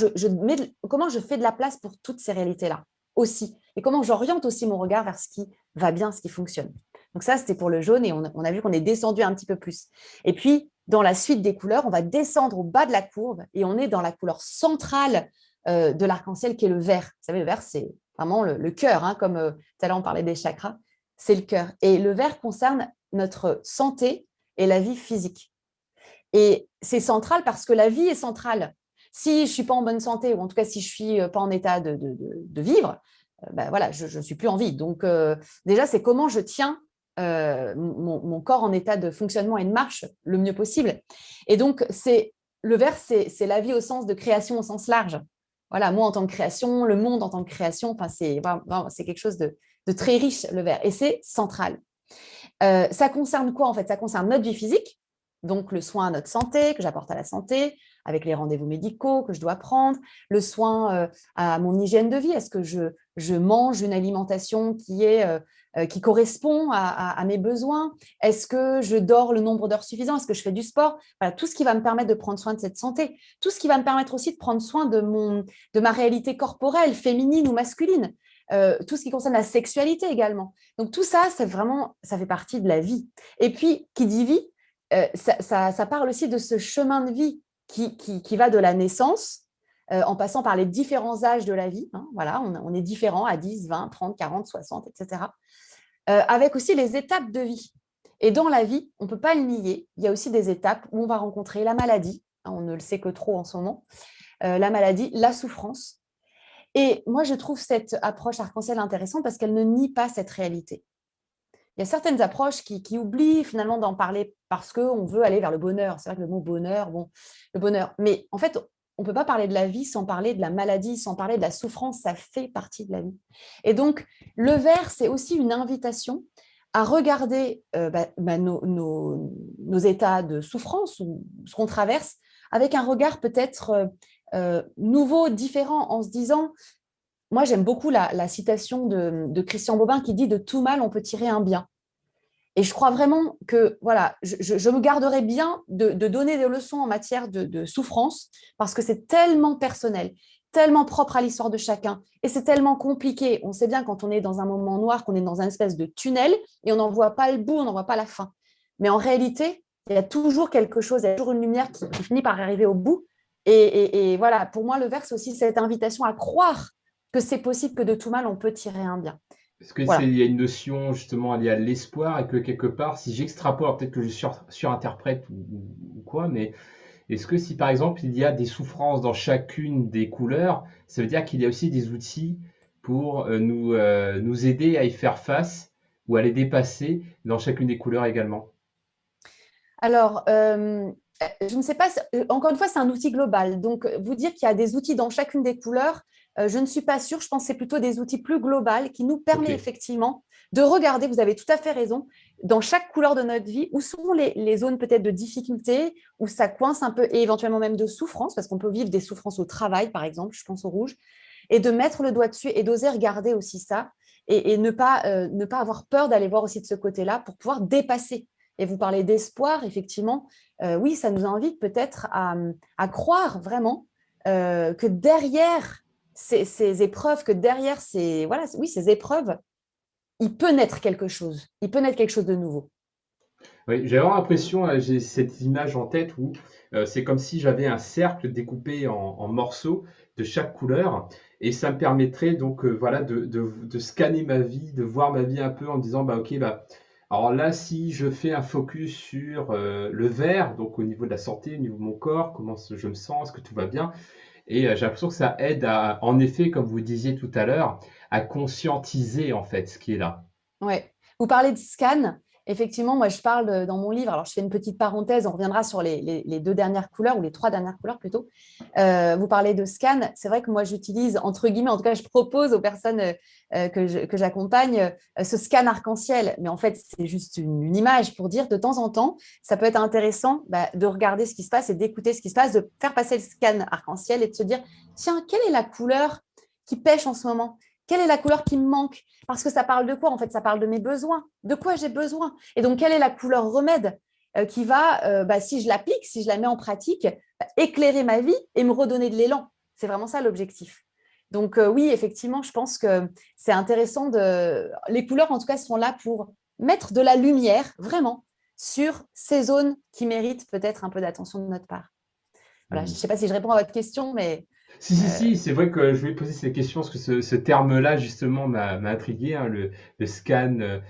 comment je fais de la place pour toutes ces réalités-là aussi. Et comment j'oriente aussi mon regard vers ce qui va bien, ce qui fonctionne. Donc ça, c'était pour le jaune et on a vu qu'on est descendu un petit peu plus. Et puis, dans la suite des couleurs, on va descendre au bas de la courbe et on est dans la couleur centrale de l'arc-en-ciel qui est le vert. Vous savez, le vert, c'est vraiment le cœur, hein, comme tout à l'heure on parlait des chakras, c'est le cœur. Et le vert concerne notre santé et la vie physique. Et c'est central parce que la vie est centrale. Si je ne suis pas en bonne santé, ou en tout cas si je ne suis pas en état de vivre, ben voilà, je ne suis plus en vie. Donc déjà, c'est comment je tiens mon corps en état de fonctionnement et de marche le mieux possible. Et donc, le vert, c'est la vie au sens de création au sens large. Voilà, moi en tant que création, le monde en tant que création, c'est quelque chose de très riche, le vert. Et c'est central. Ça concerne quoi en fait? Ça concerne notre vie physique, donc le soin à notre santé, que j'apporte à la santé, avec les rendez-vous médicaux que je dois prendre, le soin à mon hygiène de vie. Est-ce que je mange une alimentation qui correspond à mes besoins? Est-ce que je dors le nombre d'heures suffisant? Est-ce que je fais du sport? Voilà, tout ce qui va me permettre de prendre soin de cette santé. Tout ce qui va me permettre aussi de prendre soin de ma réalité corporelle, féminine ou masculine. Tout ce qui concerne la sexualité également. Donc tout ça, ça fait partie de la vie. Et puis, qui dit vie, ça parle aussi de ce chemin de vie qui va de la naissance, en passant par les différents âges de la vie. Hein, voilà, on est différents à 10, 20, 30, 40, 60, etc. Avec aussi les étapes de vie. Et dans la vie, on ne peut pas le nier, il y a aussi des étapes où on va rencontrer la maladie, hein, on ne le sait que trop en ce moment, la maladie, la souffrance. Et moi, je trouve cette approche arc-en-ciel intéressante parce qu'elle ne nie pas cette réalité. Il y a certaines approches qui oublient finalement d'en parler parce qu'on veut aller vers le bonheur. C'est vrai que le mot bonheur, bon, le bonheur. Mais en fait, on ne peut pas parler de la vie sans parler de la maladie, sans parler de la souffrance. Ça fait partie de la vie. Et donc, le vert, c'est aussi une invitation à regarder nos états de souffrance ou ce qu'on traverse avec un regard peut-être nouveau, différent, en se disant, moi j'aime beaucoup la citation de Christian Bobin qui dit « de tout mal on peut tirer un bien ». Et je crois vraiment que voilà, je me garderai bien de donner des leçons en matière de souffrance parce que c'est tellement personnel, tellement propre à l'histoire de chacun et c'est tellement compliqué. On sait bien quand on est dans un moment noir qu'on est dans une espèce de tunnel et on n'en voit pas le bout, on n'en voit pas la fin. Mais en réalité, il y a toujours quelque chose, il y a toujours une lumière qui finit par arriver au bout. Et voilà, pour moi, le vert, c'est aussi cette invitation à croire que c'est possible que de tout mal, on peut tirer un bien.
Est-ce que
Voilà.
il y a une notion justement liée à l'espoir et que quelque part, si j'extrapole, alors peut-être que je surinterprète ou quoi, mais est-ce que si par exemple il y a des souffrances dans chacune des couleurs, ça veut dire qu'il y a aussi des outils pour nous aider à y faire face ou à les dépasser dans chacune des couleurs également?
Alors, je ne sais pas, encore une fois, c'est un outil global. Donc, vous dire qu'il y a des outils dans chacune des couleurs, je ne suis pas sûre. Je pense que c'est plutôt des outils plus globaux qui nous
Ok.
permettent effectivement de regarder, vous avez tout à fait raison, dans chaque couleur de notre vie, où sont les zones peut-être de difficulté, où ça coince un peu, et éventuellement même de souffrance, parce qu'on peut vivre des souffrances au travail, par exemple, je pense au rouge, et de mettre le doigt dessus et d'oser regarder aussi ça, et ne pas avoir peur d'aller voir aussi de ce côté-là pour pouvoir dépasser. Et vous parlez d'espoir, effectivement. Oui, ça nous invite peut-être à croire vraiment que derrière ces épreuves, que derrière ces épreuves, il peut naître quelque chose. Il peut naître quelque chose de nouveau.
Oui, j'ai vraiment l'impression, j'ai cette image en tête où c'est comme si j'avais un cercle découpé en morceaux de chaque couleur et ça me permettrait donc voilà de scanner ma vie, de voir ma vie un peu en me disant bah ok bah alors là si je fais un focus sur le vert donc au niveau de la santé, au niveau de mon corps, je me sens, est-ce que tout va bien et j'ai l'impression que ça aide à en effet comme vous disiez tout à l'heure à conscientiser en fait ce qui est là.
Ouais. Vous parlez de scan. Effectivement, moi, je parle dans mon livre, alors je fais une petite parenthèse, on reviendra sur les deux dernières couleurs, ou les trois dernières couleurs plutôt. Vous parlez de scan, c'est vrai que moi, j'utilise, entre guillemets, en tout cas, je propose aux personnes que j'accompagne ce scan arc-en-ciel. Mais en fait, c'est juste une image pour dire de temps en temps, ça peut être intéressant de regarder ce qui se passe et d'écouter ce qui se passe, de faire passer le scan arc-en-ciel et de se dire, tiens, quelle est la couleur qui pêche en ce moment? Quelle est la couleur qui me manque? Parce que ça parle de quoi? En fait, ça parle de mes besoins. De quoi j'ai besoin? Et donc, quelle est la couleur remède qui va, si je l'applique, si je la mets en pratique, éclairer ma vie et me redonner de l'élan? C'est vraiment ça l'objectif. Donc, oui, effectivement, je pense que c'est intéressant Les couleurs, en tout cas, sont là pour mettre de la lumière, vraiment, sur ces zones qui méritent peut-être un peu d'attention de notre part. Voilà, je ne sais pas si je réponds à votre question, mais…
Si, c'est vrai que je voulais poser cette question parce que ce terme-là, justement, m'a intrigué, hein, le scan,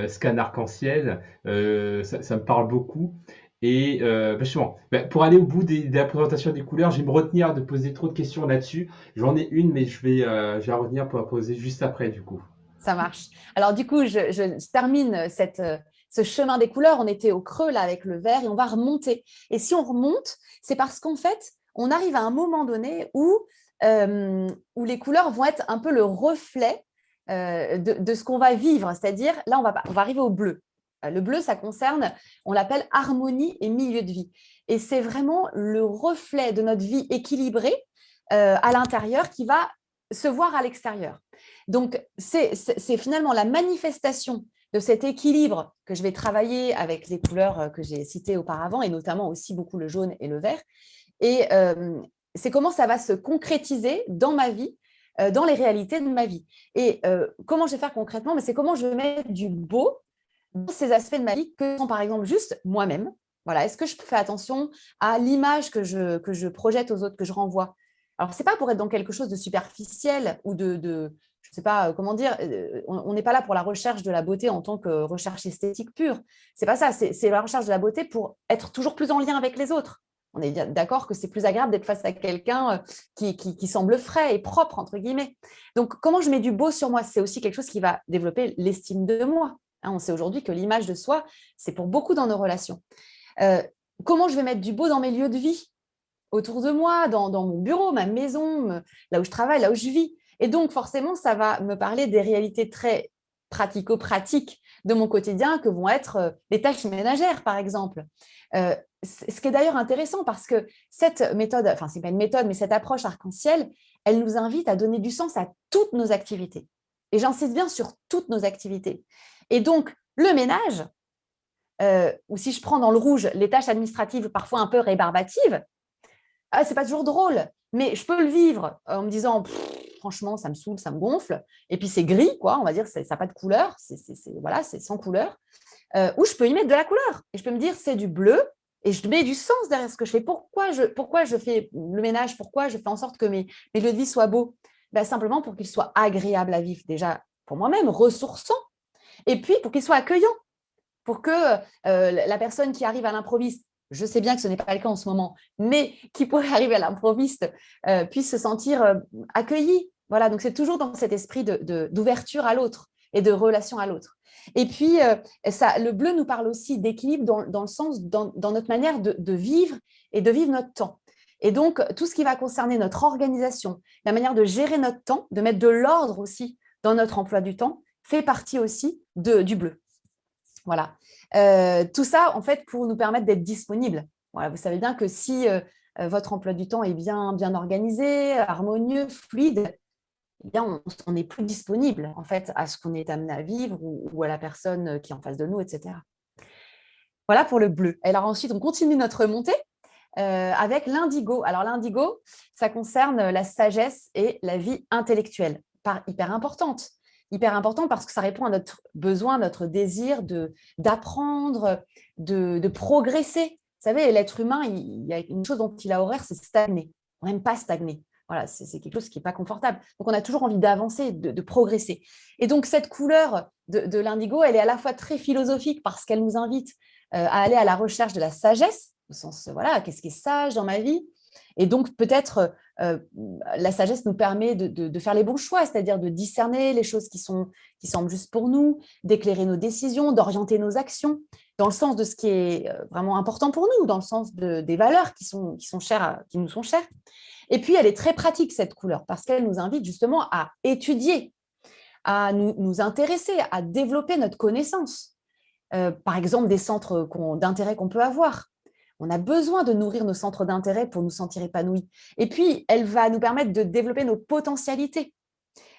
scan arc-en-ciel, ça me parle beaucoup. Et justement, pour aller au bout de la présentation des couleurs, je vais me retenir de poser trop de questions là-dessus. J'en ai une, mais je vais la retenir pour la poser juste après, du coup.
Ça marche. Alors, du coup, je termine ce chemin des couleurs. On était au creux, là, avec le vert, et on va remonter. Et si on remonte, c'est parce qu'en fait, on arrive à un moment donné où les couleurs vont être un peu le reflet de ce qu'on va vivre. C'est-à-dire, là, on va arriver au bleu. Le bleu, ça concerne, on l'appelle harmonie et milieu de vie. Et c'est vraiment le reflet de notre vie équilibrée à l'intérieur qui va se voir à l'extérieur. Donc, c'est finalement la manifestation de cet équilibre que je vais travailler avec les couleurs que j'ai citées auparavant, et notamment aussi beaucoup le jaune et le vert. Et c'est comment ça va se concrétiser dans ma vie, dans les réalités de ma vie. Et comment je vais faire concrètement? C'est comment je vais mettre du beau dans ces aspects de ma vie que sont par exemple juste moi-même. Voilà, est-ce que je fais attention à l'image que je projette aux autres, que je renvoie? Alors, ce n'est pas pour être dans quelque chose de superficiel ou je ne sais pas comment dire, on n'est pas là pour la recherche de la beauté en tant que recherche esthétique pure. Ce n'est pas ça, c'est la recherche de la beauté pour être toujours plus en lien avec les autres. On est d'accord que c'est plus agréable d'être face à quelqu'un qui semble frais et propre, entre guillemets. Donc, comment je mets du beau sur moi? C'est aussi quelque chose qui va développer l'estime de moi. On sait aujourd'hui que l'image de soi, c'est pour beaucoup dans nos relations. Comment je vais mettre du beau dans mes lieux de vie, autour de moi, dans mon bureau, ma maison, là où je travaille, là où je vis. Et donc, forcément, ça va me parler des réalités très pratico-pratiques de mon quotidien que vont être les tâches ménagères, par exemple. Ce qui est d'ailleurs intéressant parce que cette méthode, enfin, ce n'est pas une méthode, mais cette approche arc-en-ciel, elle nous invite à donner du sens à toutes nos activités. Et j'insiste bien sur toutes nos activités. Et donc, le ménage, ou si je prends dans le rouge les tâches administratives parfois un peu rébarbatives, ce n'est pas toujours drôle, mais je peux le vivre en me disant franchement, ça me saoule, ça me gonfle. Et puis, c'est gris, quoi, on va dire, ça n'a pas de couleur, voilà, c'est sans couleur. Ou je peux y mettre de la couleur. Et je peux me dire, c'est du bleu, et je mets du sens derrière ce que je fais. Pourquoi je fais le ménage? Pourquoi je fais en sorte que mes lieux de vie soient beaux? Simplement pour qu'ils soient agréables à vivre, déjà pour moi-même, ressourçants, et puis pour qu'ils soient accueillants, pour que la personne qui arrive à l'improviste, je sais bien que ce n'est pas le cas en ce moment, mais qui pourrait arriver à l'improviste, puisse se sentir accueillie. Voilà, donc c'est toujours dans cet esprit d'ouverture à l'autre et de relation à l'autre. Et puis, le bleu nous parle aussi d'équilibre dans le sens, dans notre manière de vivre et de vivre notre temps. Et donc, tout ce qui va concerner notre organisation, la manière de gérer notre temps, de mettre de l'ordre aussi dans notre emploi du temps, fait partie aussi du bleu. Voilà. Tout ça, en fait, pour nous permettre d'être disponibles. Voilà, vous savez bien que si votre emploi du temps est bien organisé, harmonieux, fluide, eh bien, on n'est plus disponible en fait, à ce qu'on est amené à vivre ou à la personne qui est en face de nous, etc. Voilà pour le bleu. Et alors ensuite, on continue notre montée avec l'indigo. Alors l'indigo, ça concerne la sagesse et la vie intellectuelle, hyper importante. Hyper important parce que ça répond à notre besoin, notre désir d'apprendre, de progresser. Vous savez, l'être humain, il y a une chose dont il a horreur, c'est stagner. On n'aime pas stagner. Voilà, c'est quelque chose qui n'est pas confortable. Donc, on a toujours envie d'avancer, de progresser. Et donc, cette couleur de l'indigo, elle est à la fois très philosophique parce qu'elle nous invite à aller à la recherche de la sagesse, au sens, voilà, qu'est-ce qui est sage dans ma vie? Et donc, peut-être, la sagesse nous permet de faire les bons choix, c'est-à-dire de discerner les choses qui semblent justes pour nous, d'éclairer nos décisions, d'orienter nos actions dans le sens de ce qui est vraiment important pour nous, dans le sens des valeurs qui nous sont chères. Et puis, elle est très pratique, cette couleur, parce qu'elle nous invite justement à étudier, à nous intéresser, à développer notre connaissance. Par exemple, des centres d'intérêt qu'on peut avoir. On a besoin de nourrir nos centres d'intérêt pour nous sentir épanouis. Et puis, elle va nous permettre de développer nos potentialités,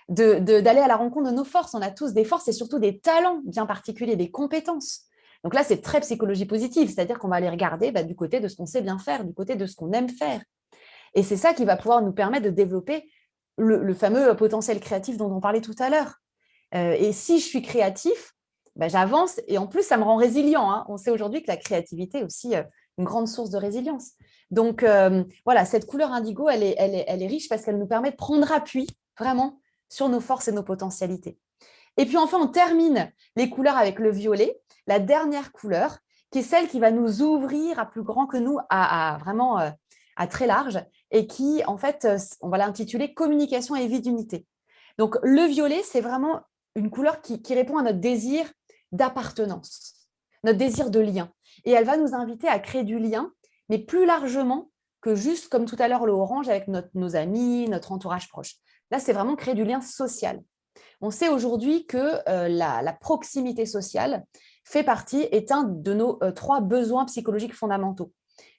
d'aller à la rencontre de nos forces. On a tous des forces et surtout des talents bien particuliers, des compétences. Donc là, c'est très psychologie positive, c'est-à-dire qu'on va aller regarder du côté de ce qu'on sait bien faire, du côté de ce qu'on aime faire. Et c'est ça qui va pouvoir nous permettre de développer le fameux potentiel créatif dont on parlait tout à l'heure. Et si je suis créatif, j'avance et en plus, ça me rend résilient. Hein. On sait aujourd'hui que la créativité est aussi une grande source de résilience. Donc, voilà, cette couleur indigo, elle est riche parce qu'elle nous permet de prendre appui vraiment sur nos forces et nos potentialités. Et puis enfin, on termine les couleurs avec le violet, la dernière couleur, qui est celle qui va nous ouvrir à plus grand que nous, vraiment à très large, et qui, en fait, on va l'intituler communication et vie d'unité. Donc, le violet, c'est vraiment une couleur qui répond à notre désir d'appartenance, notre désir de lien. Et elle va nous inviter à créer du lien, mais plus largement que juste, comme tout à l'heure, le orange avec nos amis, notre entourage proche. Là, c'est vraiment créer du lien social. On sait aujourd'hui que la proximité sociale est un de nos 3 besoins psychologiques fondamentaux.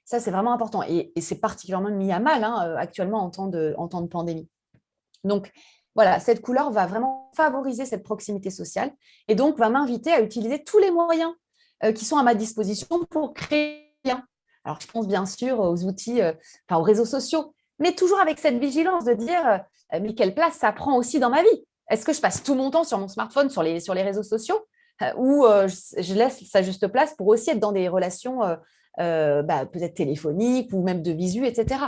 Ça, c'est vraiment important et c'est particulièrement mis à mal actuellement en temps de pandémie. Donc, voilà, cette couleur va vraiment favoriser cette proximité sociale et donc va m'inviter à utiliser tous les moyens qui sont à ma disposition pour créer un lien. Alors, je pense bien sûr aux outils, aux réseaux sociaux, mais toujours avec cette vigilance de dire mais quelle place ça prend aussi dans ma vie? Est-ce que je passe tout mon temps sur mon smartphone, sur les réseaux sociaux ou je laisse sa juste place pour aussi être dans des relations peut-être téléphoniques ou même de visu, etc.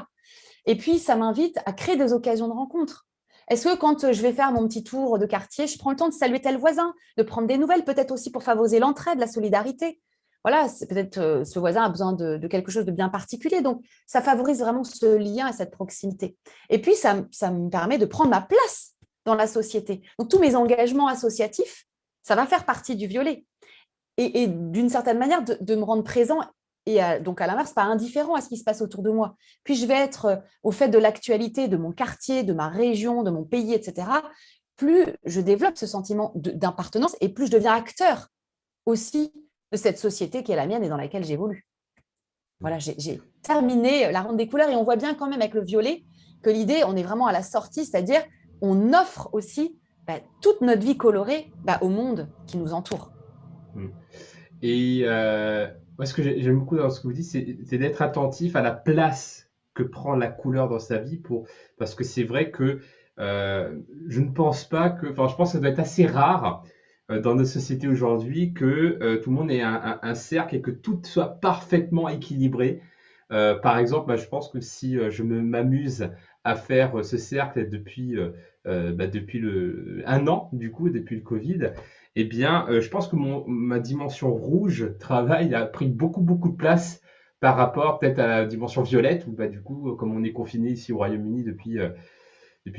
Et puis, ça m'invite à créer des occasions de rencontres. Est-ce que quand je vais faire mon petit tour de quartier, je prends le temps de saluer tel voisin, de prendre des nouvelles, peut-être aussi pour favoriser l'entraide, la solidarité? Voilà, peut-être ce voisin a besoin de quelque chose de bien particulier. Donc, ça favorise vraiment ce lien et cette proximité. Et puis, ça me permet de prendre ma place dans la société. Donc, tous mes engagements associatifs, ça va faire partie du violet. Et d'une certaine manière, de me rendre présent et donc à l'inverse, pas indifférent à ce qui se passe autour de moi. Puis je vais être au fait de l'actualité de mon quartier, de ma région, de mon pays, etc. Plus je développe ce sentiment d'appartenance et plus je deviens acteur aussi de cette société qui est la mienne et dans laquelle j'évolue. Voilà, j'ai terminé la ronde des couleurs et on voit bien quand même avec le violet que l'idée, on est vraiment à la sortie, c'est-à-dire on offre aussi toute notre vie colorée au monde qui nous entoure.
Et moi, ce que j'aime beaucoup dans ce que vous dites, c'est d'être attentif à la place que prend la couleur dans sa vie parce que c'est vrai que je ne pense pas que, je pense que ça doit être assez rare dans nos sociétés aujourd'hui que tout le monde ait un cercle et que tout soit parfaitement équilibré. Par exemple, je pense que si je m'amuse à faire ce cercle depuis 1 an, du coup, depuis le Covid, eh bien, je pense que ma dimension rouge travail a pris beaucoup, beaucoup de place par rapport peut-être à la dimension violette, où du coup, comme on est confiné ici au Royaume-Uni depuis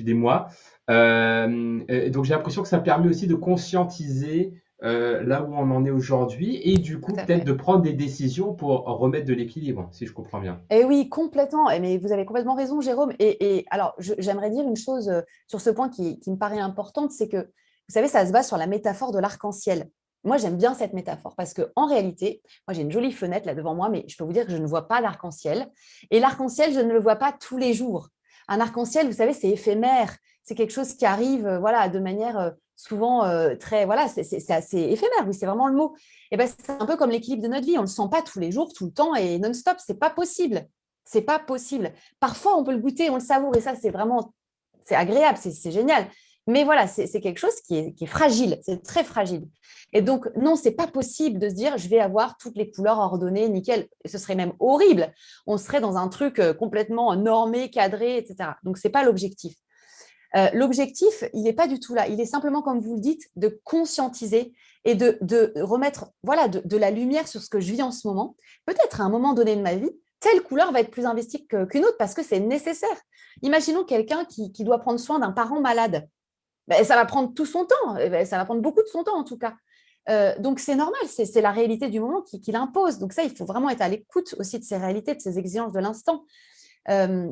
des mois. Donc, j'ai l'impression que ça permet aussi de conscientiser là où on en est aujourd'hui et du coup, peut-être de prendre des décisions pour remettre de l'équilibre, si je comprends bien.
Et oui, complètement. Mais vous avez complètement raison, Jérôme. Et alors, j'aimerais dire une chose sur ce point qui me paraît importante, c'est que, vous savez, ça se base sur la métaphore de l'arc-en-ciel. Moi, j'aime bien cette métaphore parce qu'en réalité, moi, j'ai une jolie fenêtre là devant moi, mais je peux vous dire que je ne vois pas l'arc-en-ciel. Et l'arc-en-ciel, je ne le vois pas tous les jours. Un arc-en-ciel, vous savez, c'est éphémère. C'est quelque chose qui arrive de manière souvent très… Voilà, c'est assez éphémère, oui, c'est vraiment le mot. Et c'est un peu comme l'équilibre de notre vie. On ne le sent pas tous les jours, tout le temps et non-stop. Ce n'est pas possible. C'est pas possible. Parfois, on peut le goûter, on le savoure et ça, c'est agréable, c'est génial. Mais voilà, c'est quelque chose qui est fragile, c'est très fragile. Et donc, non, ce n'est pas possible de se dire je vais avoir toutes les couleurs ordonnées, nickel. Ce serait même horrible. On serait dans un truc complètement normé, cadré, etc. Donc, ce n'est pas l'objectif. L'objectif, il n'est pas du tout là. Il est simplement, comme vous le dites, de conscientiser et de remettre de la lumière sur ce que je vis en ce moment, peut-être à un moment donné de ma vie, telle couleur va être plus investie qu'une autre parce que c'est nécessaire. Imaginons quelqu'un qui doit prendre soin d'un parent malade. Ben, ça va prendre tout son temps, ben, ça va prendre beaucoup de son temps en tout cas. Donc c'est normal, c'est la réalité du moment qui l'impose. Donc ça, il faut vraiment être à l'écoute aussi de ces réalités, de ces exigences de l'instant. Euh,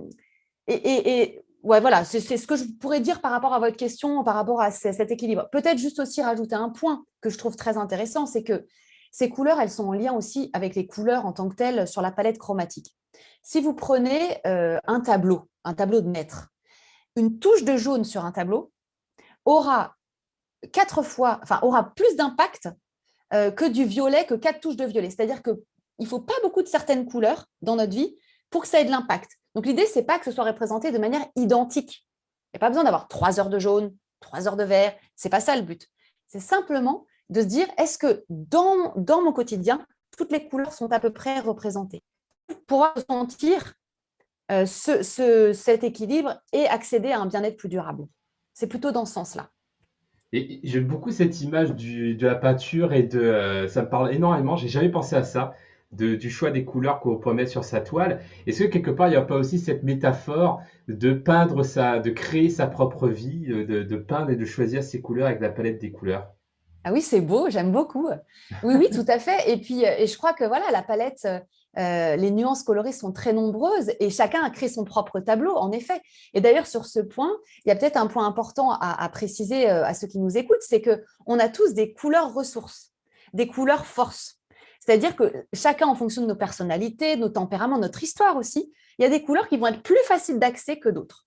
ouais, voilà, c'est ce que je pourrais dire par rapport à votre question, par rapport à cet équilibre. Peut-être juste aussi rajouter un point que je trouve très intéressant, c'est que ces couleurs, elles sont en lien aussi avec les couleurs en tant que telles sur la palette chromatique. Si vous prenez un tableau de maître, une touche de jaune sur un tableau aura aura plus d'impact que du violet, que 4 touches de violet. C'est-à-dire qu'il ne faut pas beaucoup de certaines couleurs dans notre vie pour que ça ait de l'impact. Donc, l'idée, ce n'est pas que ce soit représenté de manière identique. Il n'y a pas besoin d'avoir 3 heures de jaune, 3 heures de vert. Ce n'est pas ça le but. C'est simplement de se dire, est-ce que dans mon quotidien, toutes les couleurs sont à peu près représentées pour pouvoir sentir cet équilibre et accéder à un bien-être plus durable. C'est plutôt dans ce sens-là.
Et j'aime beaucoup cette image de la peinture et ça me parle énormément. J'ai jamais pensé à ça, du choix des couleurs qu'on peut mettre sur sa toile. Est-ce que quelque part il n'y a pas aussi cette métaphore de de créer sa propre vie, de peindre et de choisir ses couleurs avec la palette des couleurs?
Ah oui, c'est beau, j'aime beaucoup. Oui, oui, tout à fait. Et puis, je crois que voilà, la palette, les nuances colorées sont très nombreuses et chacun a créé son propre tableau, en effet. Et d'ailleurs, sur ce point, il y a peut-être un point important à préciser à ceux qui nous écoutent, c'est qu'on a tous des couleurs ressources, des couleurs forces. C'est-à-dire que chacun, en fonction de nos personnalités, de nos tempéraments, notre histoire aussi, il y a des couleurs qui vont être plus faciles d'accès que d'autres.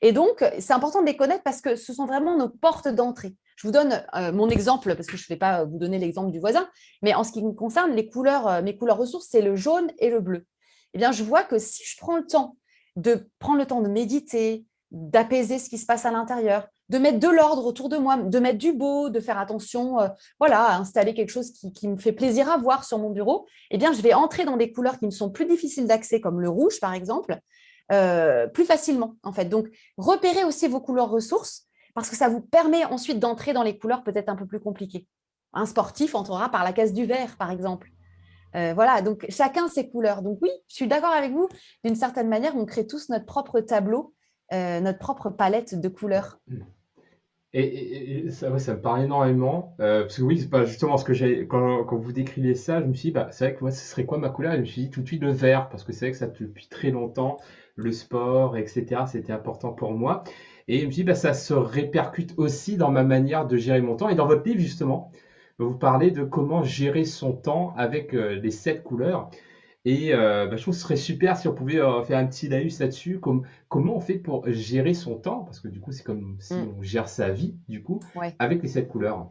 Et donc, c'est important de les connaître parce que ce sont vraiment nos portes d'entrée. Je vous donne mon exemple, parce que je ne vais pas vous donner l'exemple du voisin, mais en ce qui me concerne, mes couleurs ressources, c'est le jaune et le bleu. Eh bien, je vois que si je prends le temps de méditer, d'apaiser ce qui se passe à l'intérieur, de mettre de l'ordre autour de moi, de mettre du beau, de faire attention voilà, à installer quelque chose qui me fait plaisir à voir sur mon bureau, eh bien, je vais entrer dans des couleurs qui me sont plus difficiles d'accès, comme le rouge, par exemple, plus facilement, en fait. Donc, repérez aussi vos couleurs ressources parce que ça vous permet ensuite d'entrer dans les couleurs peut-être un peu plus compliquées. Un sportif entrera par la case du vert, par exemple. Voilà, donc chacun ses couleurs. Donc oui, je suis d'accord avec vous. D'une certaine manière, on crée tous notre propre tableau, notre propre palette de couleurs.
Et ça, ouais, ça me parle énormément. Parce que oui, c'est pas justement ce que j'ai. Quand vous décriviez ça, je me suis dit, bah, c'est vrai que moi, ce serait quoi ma couleur? Et je me suis dit tout de suite le vert, parce que c'est vrai que ça, depuis très longtemps, le sport, etc., c'était important pour moi. Et je me suis dit, bah, ça se répercute aussi dans ma manière de gérer mon temps. Et dans votre livre, justement, vous parlez de comment gérer son temps avec les 7 couleurs. Et bah, je trouve que ce serait super si on pouvait faire un petit laïus là-dessus. Comment on fait pour gérer son temps? Parce que du coup, c'est comme si on gère sa vie, du coup,
Ouais.
avec les 7 couleurs.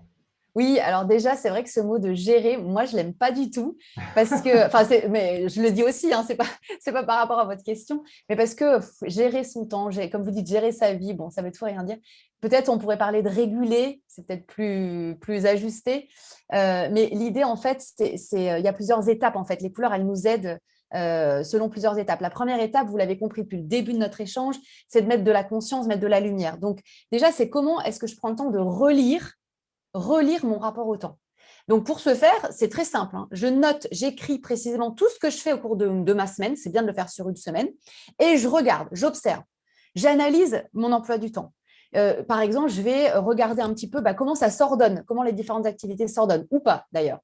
Oui, alors déjà, c'est vrai que ce mot de gérer, moi, je ne l'aime pas du tout parce que, mais je le dis aussi, hein, c'est pas par rapport à votre question, mais parce que gérer son temps, comme vous dites, gérer sa vie, bon, ça veut tout rien dire. Peut-être on pourrait parler de réguler, c'est peut-être plus ajusté, mais l'idée, en fait, il y a plusieurs étapes, en fait. Les couleurs, elles nous aident selon plusieurs étapes. La première étape, vous l'avez compris depuis le début de notre échange, c'est de mettre de la conscience, mettre de la lumière. Donc, déjà, c'est comment est-ce que je prends le temps de relire mon rapport au temps. Donc, pour ce faire, c'est très simple. Hein. Je note, j'écris précisément tout ce que je fais au cours de ma semaine. C'est bien de le faire sur une semaine. Et je regarde, j'observe. J'analyse mon emploi du temps. Par exemple, je vais regarder un petit peu comment ça s'ordonne, comment les différentes activités s'ordonnent, ou pas d'ailleurs.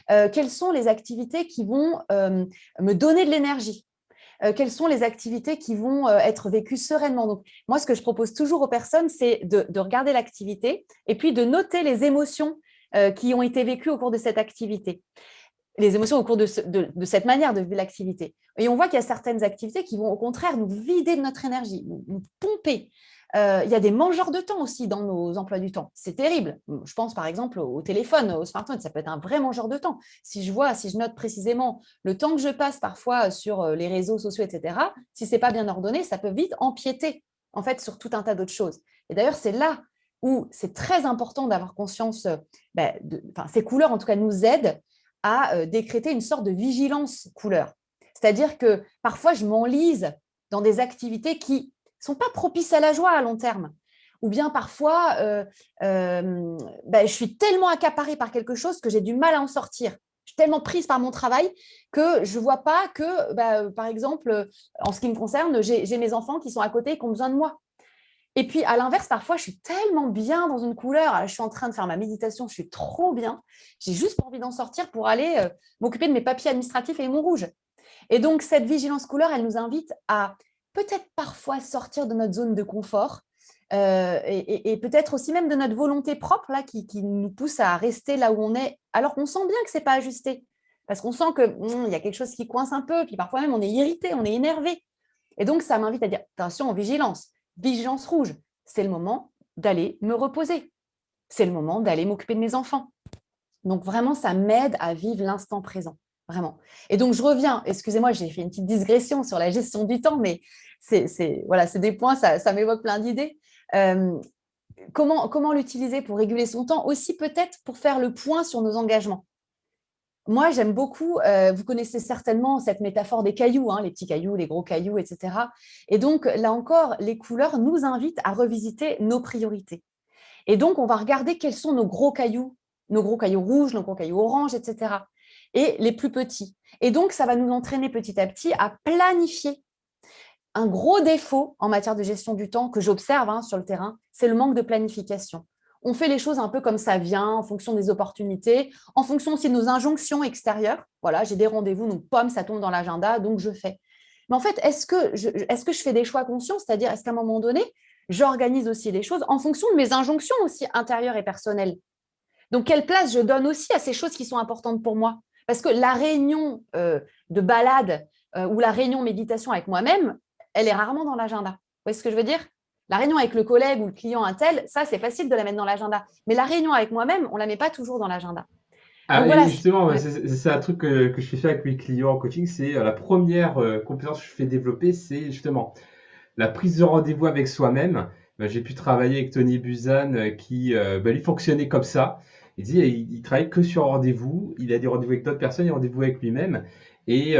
Quelles sont les activités qui vont me donner de l'énergie? Quelles sont les activités qui vont être vécues sereinement. Donc, moi, ce que je propose toujours aux personnes, c'est de regarder l'activité et puis de noter les émotions qui ont été vécues au cours de cette activité. Les émotions au cours de cette manière de vivre l'activité. Et on voit qu'il y a certaines activités qui vont au contraire nous vider de notre énergie, nous pomper. Il y a des mangeurs de temps aussi dans nos emplois du temps. C'est terrible. Je pense par exemple au téléphone, au smartphone, ça peut être un vrai mangeur de temps. Si je note précisément le temps que je passe parfois sur les réseaux sociaux, etc., si ce n'est pas bien ordonné, ça peut vite empiéter en fait, sur tout un tas d'autres choses. Et d'ailleurs, c'est là où c'est très important d'avoir conscience, ces couleurs en tout cas nous aident à décréter une sorte de vigilance couleur. C'est-à-dire que parfois, je m'enlise dans des activités qui ne sont pas propices à la joie à long terme. Ou bien parfois, je suis tellement accaparée par quelque chose que j'ai du mal à en sortir. suis tellement prise par mon travail que je ne vois pas que, par exemple, en ce qui me concerne, j'ai mes enfants qui sont à côté et qui ont besoin de moi. Et puis, à l'inverse, parfois, je suis tellement bien dans une couleur. Je suis en train de faire ma méditation, je suis trop bien. J'ai juste pas envie d'en sortir pour aller m'occuper de mes papiers administratifs et mon rouge. Et donc, cette vigilance couleur, elle nous invite à peut-être parfois sortir de notre zone de confort et peut-être aussi même de notre volonté propre là, qui nous pousse à rester là où on est, alors qu'on sent bien que ce n'est pas ajusté. Parce qu'on sent qu'il y a quelque chose qui coince un peu, puis parfois même on est irrité, on est énervé. Et donc, ça m'invite à dire, attention, vigilance rouge, c'est le moment d'aller me reposer. C'est le moment d'aller m'occuper de mes enfants. Donc, vraiment, ça m'aide à vivre l'instant présent. Vraiment. Et donc, je reviens, excusez-moi, j'ai fait une petite digression sur la gestion du temps, mais voilà, c'est des points, ça m'évoque plein d'idées. Comment l'utiliser pour réguler son temps? Aussi peut-être pour faire le point sur nos engagements. Moi, j'aime beaucoup, vous connaissez certainement cette métaphore des cailloux, hein, les petits cailloux, les gros cailloux, etc. Et donc, là encore, les couleurs nous invitent à revisiter nos priorités. Et donc, on va regarder quels sont nos gros cailloux rouges, nos gros cailloux oranges, etc. Et les plus petits. Et donc, ça va nous entraîner petit à petit à planifier. Un gros défaut en matière de gestion du temps que j'observe sur le terrain, c'est le manque de planification. On fait les choses un peu comme ça vient, en fonction des opportunités, en fonction aussi de nos injonctions extérieures. Voilà, j'ai des rendez-vous, donc pomme, ça tombe dans l'agenda, donc je fais. Mais en fait, est-ce que je fais des choix conscients? C'est-à-dire, est-ce qu'à un moment donné, j'organise aussi les choses en fonction de mes injonctions aussi intérieures et personnelles? Donc, quelle place je donne aussi à ces choses qui sont importantes pour moi? Parce que la réunion de balade ou la réunion méditation avec moi-même, elle est rarement dans l'agenda. Vous voyez ce que je veux dire? La réunion avec le collègue ou le client un tel, ça, c'est facile de la mettre dans l'agenda. Mais la réunion avec moi-même, on ne la met pas toujours dans l'agenda.
Ah,
Donc voilà.
et justement, c'est un truc que je fais faire avec mes clients en coaching, c'est la première compétence que je fais développer, c'est justement la prise de rendez-vous avec soi-même. J'ai pu travailler avec Tony Buzan qui lui fonctionnait comme ça. Il travaille que sur rendez-vous, il a des rendez-vous avec d'autres personnes, des rendez-vous avec lui-même. Et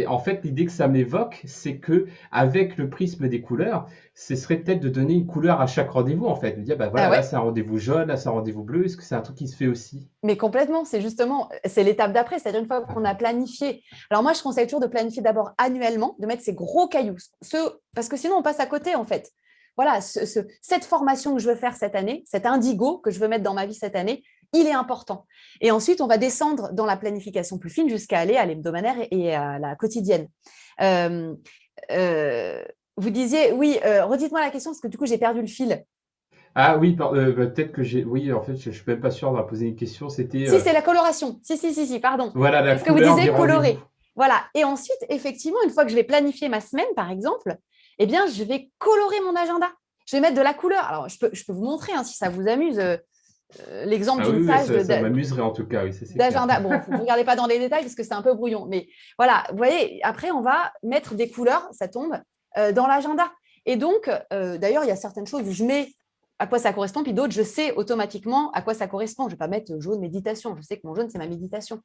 en fait, l'idée que ça m'évoque, c'est que avec le prisme des couleurs, ce serait peut-être de donner une couleur à chaque rendez-vous, en fait. De dire, voilà, là
Ouais.
c'est un rendez-vous jaune, là c'est un rendez-vous bleu. Est-ce que c'est un truc qui se fait aussi?
Mais complètement, c'est l'étape d'après, c'est-à-dire une fois qu'on a planifié. Alors moi, je conseille toujours de planifier d'abord annuellement, de mettre ces gros cailloux, parce que sinon on passe à côté en fait. Voilà, cette formation que je veux faire cette année, cet indigo que je veux mettre dans ma vie cette année, il est important. Et ensuite, on va descendre dans la planification plus fine jusqu'à aller à l'hebdomadaire et à la quotidienne. Vous disiez, oui, redites-moi la question parce que du coup, j'ai perdu le fil.
Ah oui, peut-être que j'ai. Oui, en fait, je suis même pas sûr d'avoir posé une question. C'était
Si, c'est la coloration. Si, pardon.
voilà la
C'est ce que vous
couleur des
disiez,
rendez-vous.
colorer. Voilà. Et ensuite, effectivement, une fois que je vais planifier ma semaine, par exemple, eh bien, je vais colorer mon agenda. Je vais mettre de la couleur. Alors, je peux vous montrer, si ça vous amuse, l'exemple
Ah
d'une
oui,
page
ça m'amuserait en tout cas, oui, ça c'est clair.
d'agenda. Bon, vous ne regardez pas dans les détails parce que c'est un peu brouillon. Mais voilà, vous voyez, après, on va mettre des couleurs, ça tombe, dans l'agenda. Et donc, d'ailleurs, il y a certaines choses où je mets à quoi ça correspond, puis d'autres, je sais automatiquement à quoi ça correspond. Je ne vais pas mettre jaune méditation. Je sais que mon jaune, c'est ma méditation.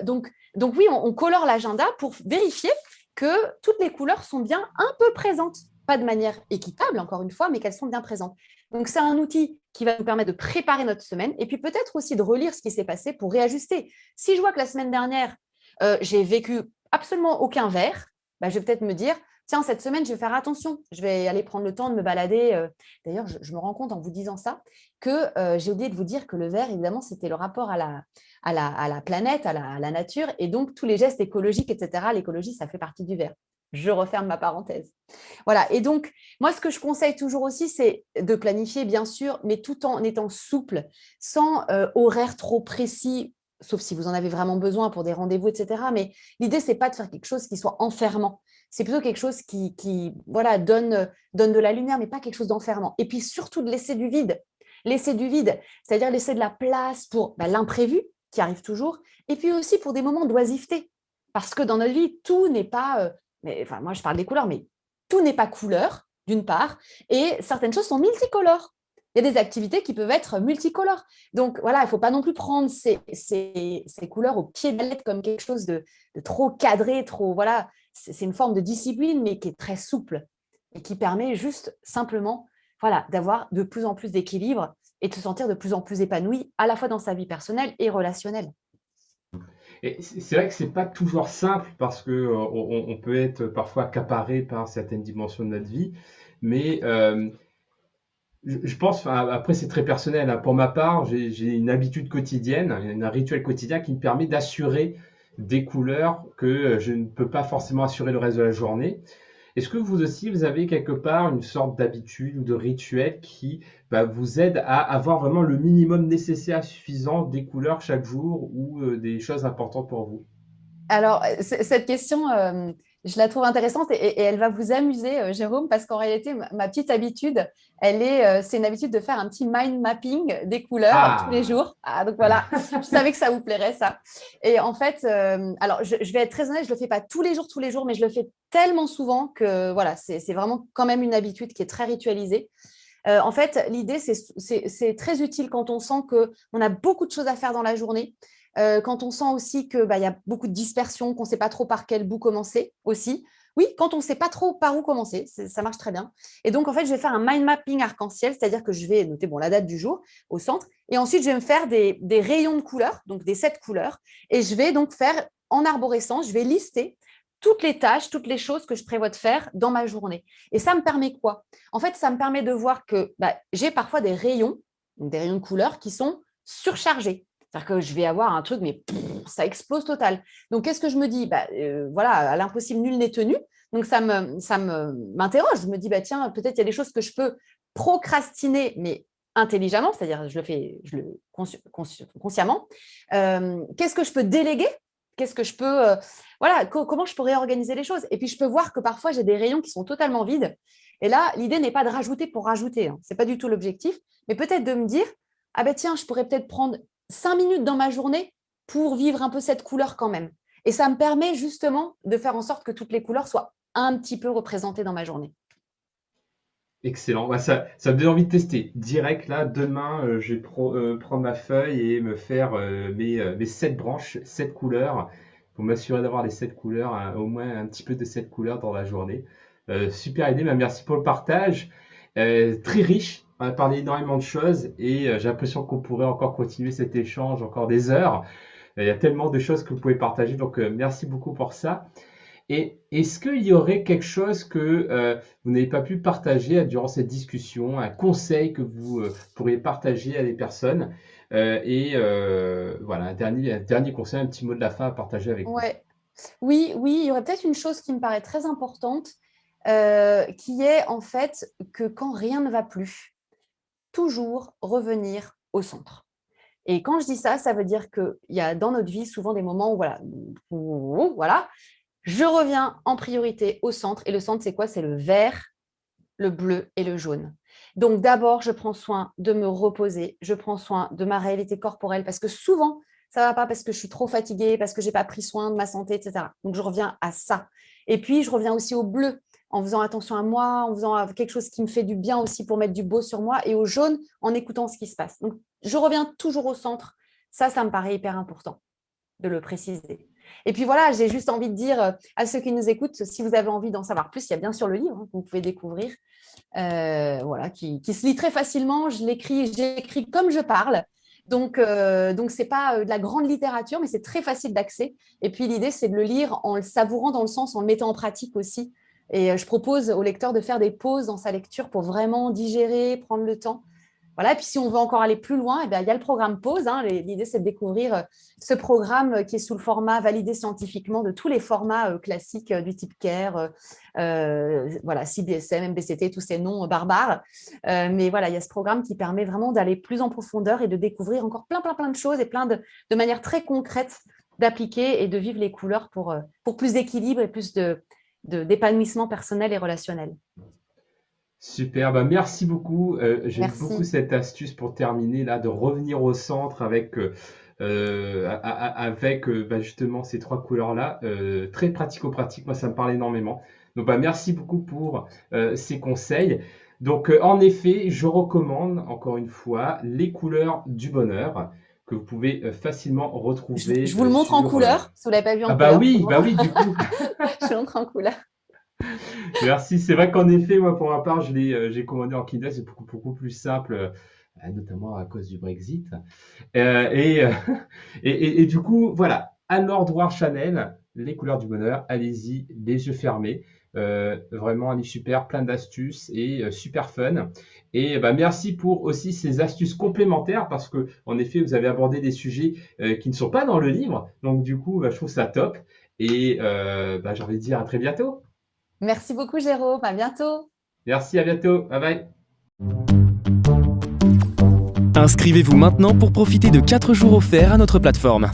Donc oui, on colore l'agenda pour vérifier que toutes les couleurs sont bien un peu présentes. Pas de manière équitable, encore une fois, mais qu'elles sont bien présentes. Donc, c'est un outil qui va nous permettre de préparer notre semaine et puis peut-être aussi de relire ce qui s'est passé pour réajuster. Si je vois que la semaine dernière, j'ai vécu absolument aucun vert, je vais peut-être me dire, tiens, cette semaine, je vais faire attention. Je vais aller prendre le temps de me balader. D'ailleurs, je me rends compte en vous disant ça que j'ai oublié de vous dire que le vert, évidemment, c'était le rapport à la planète, à la nature, et donc tous les gestes écologiques, etc. L'écologie, ça fait partie du vert. Je referme ma parenthèse. Voilà, et donc, moi, ce que je conseille toujours aussi, c'est de planifier, bien sûr, mais tout en étant souple, sans horaire trop précis, sauf si vous en avez vraiment besoin pour des rendez-vous, etc. Mais l'idée, ce n'est pas de faire quelque chose qui soit enfermant. C'est plutôt quelque chose qui donne de la lumière, mais pas quelque chose d'enfermant. Et puis, surtout, de laisser du vide. Laisser du vide, c'est-à-dire laisser de la place pour l'imprévu, qui arrive toujours, et puis aussi pour des moments d'oisiveté. Parce que dans notre vie, tout n'est pas… moi, je parle des couleurs, mais tout n'est pas couleur, d'une part, et certaines choses sont multicolores. Il y a des activités qui peuvent être multicolores. Donc, voilà, il ne faut pas non plus prendre ces couleurs au pied de la lettre comme quelque chose de trop cadré, trop… Voilà, c'est une forme de discipline, mais qui est très souple et qui permet juste simplement d'avoir de plus en plus d'équilibre et de se sentir de plus en plus épanoui, à la fois dans sa vie personnelle et relationnelle.
Et c'est vrai que c'est pas toujours simple parce que on peut être parfois accaparé par certaines dimensions de notre vie, mais je pense, enfin, après c'est très personnel, hein. Pour ma part, j'ai une habitude quotidienne, un rituel quotidien qui me permet d'assurer des couleurs que je ne peux pas forcément assurer le reste de la journée. Est-ce que vous aussi, vous avez quelque part une sorte d'habitude ou de rituel qui vous aide à avoir vraiment le minimum nécessaire, suffisant des couleurs chaque jour ou des choses importantes pour vous?
Alors, cette question, je la trouve intéressante et elle va vous amuser, Jérôme, parce qu'en réalité, ma petite habitude, c'est une habitude de faire un petit mind mapping des couleurs tous les
Ah!
jours. Ah, donc voilà, je savais que ça vous plairait, ça. Et en fait, alors je vais être très honnête, je ne le fais pas tous les jours, mais je le fais tellement souvent que voilà, c'est vraiment quand même une habitude qui est très ritualisée. En fait, l'idée, c'est très utile quand on sent qu'on a beaucoup de choses à faire dans la journée, quand on sent aussi qu'il y a beaucoup de dispersion, qu'on ne sait pas trop par quel bout commencer aussi. Oui, quand on ne sait pas trop par où commencer, ça marche très bien. Et donc, en fait, je vais faire un mind mapping arc-en-ciel, c'est-à-dire que je vais noter la date du jour au centre, et ensuite, je vais me faire des rayons de couleurs, donc des 7 couleurs, et je vais donc faire en arborescence, je vais lister toutes les tâches, toutes les choses que je prévois de faire dans ma journée. Et ça me permet quoi? En fait, ça me permet de voir que j'ai parfois des rayons, donc des rayons de couleurs qui sont surchargés. C'est-à-dire que je vais avoir un truc, mais ça explose total. Donc, qu'est-ce que je me dis? Voilà, à l'impossible, nul n'est tenu. Donc, m'interroge. Je me dis, tiens, peut-être il y a des choses que je peux procrastiner, mais intelligemment, c'est-à-dire consciemment. Qu'est-ce que je peux déléguer? Qu'est-ce que je peux, voilà, comment je pourrais organiser les choses? Et puis, je peux voir que parfois, j'ai des rayons qui sont totalement vides. Et là, l'idée n'est pas de rajouter pour rajouter, hein. Ce n'est pas du tout l'objectif, mais peut-être de me dire, ah tiens, je pourrais peut-être prendre 5 minutes dans ma journée pour vivre un peu cette couleur quand même. Et ça me permet justement de faire en sorte que toutes les couleurs soient un petit peu représentées dans ma journée.
Excellent. Ça me donne envie de tester. Direct, là, demain, je vais prendre ma feuille et me faire mes 7 branches, 7 couleurs, pour m'assurer d'avoir les 7 couleurs, hein, au moins un petit peu de 7 couleurs dans la journée. Super idée, merci pour le partage. Très riche, on a parlé énormément de choses et j'ai l'impression qu'on pourrait encore continuer cet échange encore des heures. Il y a tellement de choses que vous pouvez partager, donc merci beaucoup pour ça. Et est-ce qu'il y aurait quelque chose que vous n'avez pas pu partager durant cette discussion, un conseil que vous pourriez partager à des personnes voilà, un dernier conseil, un petit mot de la fin à partager avec nous.
Ouais. Oui, oui, il y aurait peut-être une chose qui me paraît très importante, qui est en fait que quand rien ne va plus, toujours revenir au centre. Et quand je dis ça, ça veut dire qu'il y a dans notre vie souvent des moments voilà, je reviens en priorité au centre. Et le centre, c'est quoi? C'est le vert, le bleu et le jaune. Donc d'abord, je prends soin de me reposer, je prends soin de ma réalité corporelle parce que souvent, ça ne va pas parce que je suis trop fatiguée, parce que je n'ai pas pris soin de ma santé, etc. Donc je reviens à ça. Et puis, je reviens aussi au bleu en faisant attention à moi, en faisant quelque chose qui me fait du bien aussi pour mettre du beau sur moi, et au jaune en écoutant ce qui se passe. Donc, je reviens toujours au centre. Ça me paraît hyper important de le préciser. Et puis voilà, j'ai juste envie de dire à ceux qui nous écoutent, si vous avez envie d'en savoir plus, il y a bien sûr le livre que vous pouvez découvrir, voilà, qui se lit très facilement. J'écris comme je parle. Donc ce n'est pas de la grande littérature, mais c'est très facile d'accès. Et puis l'idée, c'est de le lire en le savourant dans le sens, en le mettant en pratique aussi. Et je propose au lecteur de faire des pauses dans sa lecture pour vraiment digérer, prendre le temps. Voilà, et puis si on veut encore aller plus loin, il y a le programme Pause, hein. L'idée, c'est de découvrir ce programme qui est sous le format validé scientifiquement de tous les formats classiques du type CARE, voilà, CBSM, MBCT, tous ces noms barbares. Mais voilà, il y a ce programme qui permet vraiment d'aller plus en profondeur et de découvrir encore plein de choses et de manière très concrète d'appliquer et de vivre les couleurs pour plus d'équilibre et plus d'épanouissement personnel et relationnel.
Super, merci beaucoup. J'aime beaucoup
Merci.
cette astuce pour terminer là, de revenir au centre avec, justement ces 3 couleurs-là. Très pratico-pratique, moi ça me parle énormément. Donc merci beaucoup pour ces conseils. Donc en effet, je recommande encore une fois les couleurs du bonheur que vous pouvez facilement retrouver
Je vous le montre en
sur...
couleur, si vous ne l'avez pas vu en
Ah bah
couleur.
oui, bah oui, du coup.
Je vous le montre en couleur.
Merci. C'est vrai qu'en effet, moi, pour ma part, j'ai commandé en Kindle, c'est beaucoup plus simple, notamment à cause du Brexit. Euh, et, euh, et du coup, voilà. Anne-Laure Drouard-Chanel, Les couleurs du bonheur. Allez-y, les yeux fermés. Vraiment un livre super, plein d'astuces et super fun. Et merci pour aussi ces astuces complémentaires parce que en effet, vous avez abordé des sujets qui ne sont pas dans le livre. Donc du coup, je trouve ça top. Et j'ai envie de dire à très bientôt.
Merci beaucoup, Jérôme. À bientôt.
Merci, à bientôt. Bye bye.
Inscrivez-vous maintenant pour profiter de 4 jours offerts à notre plateforme.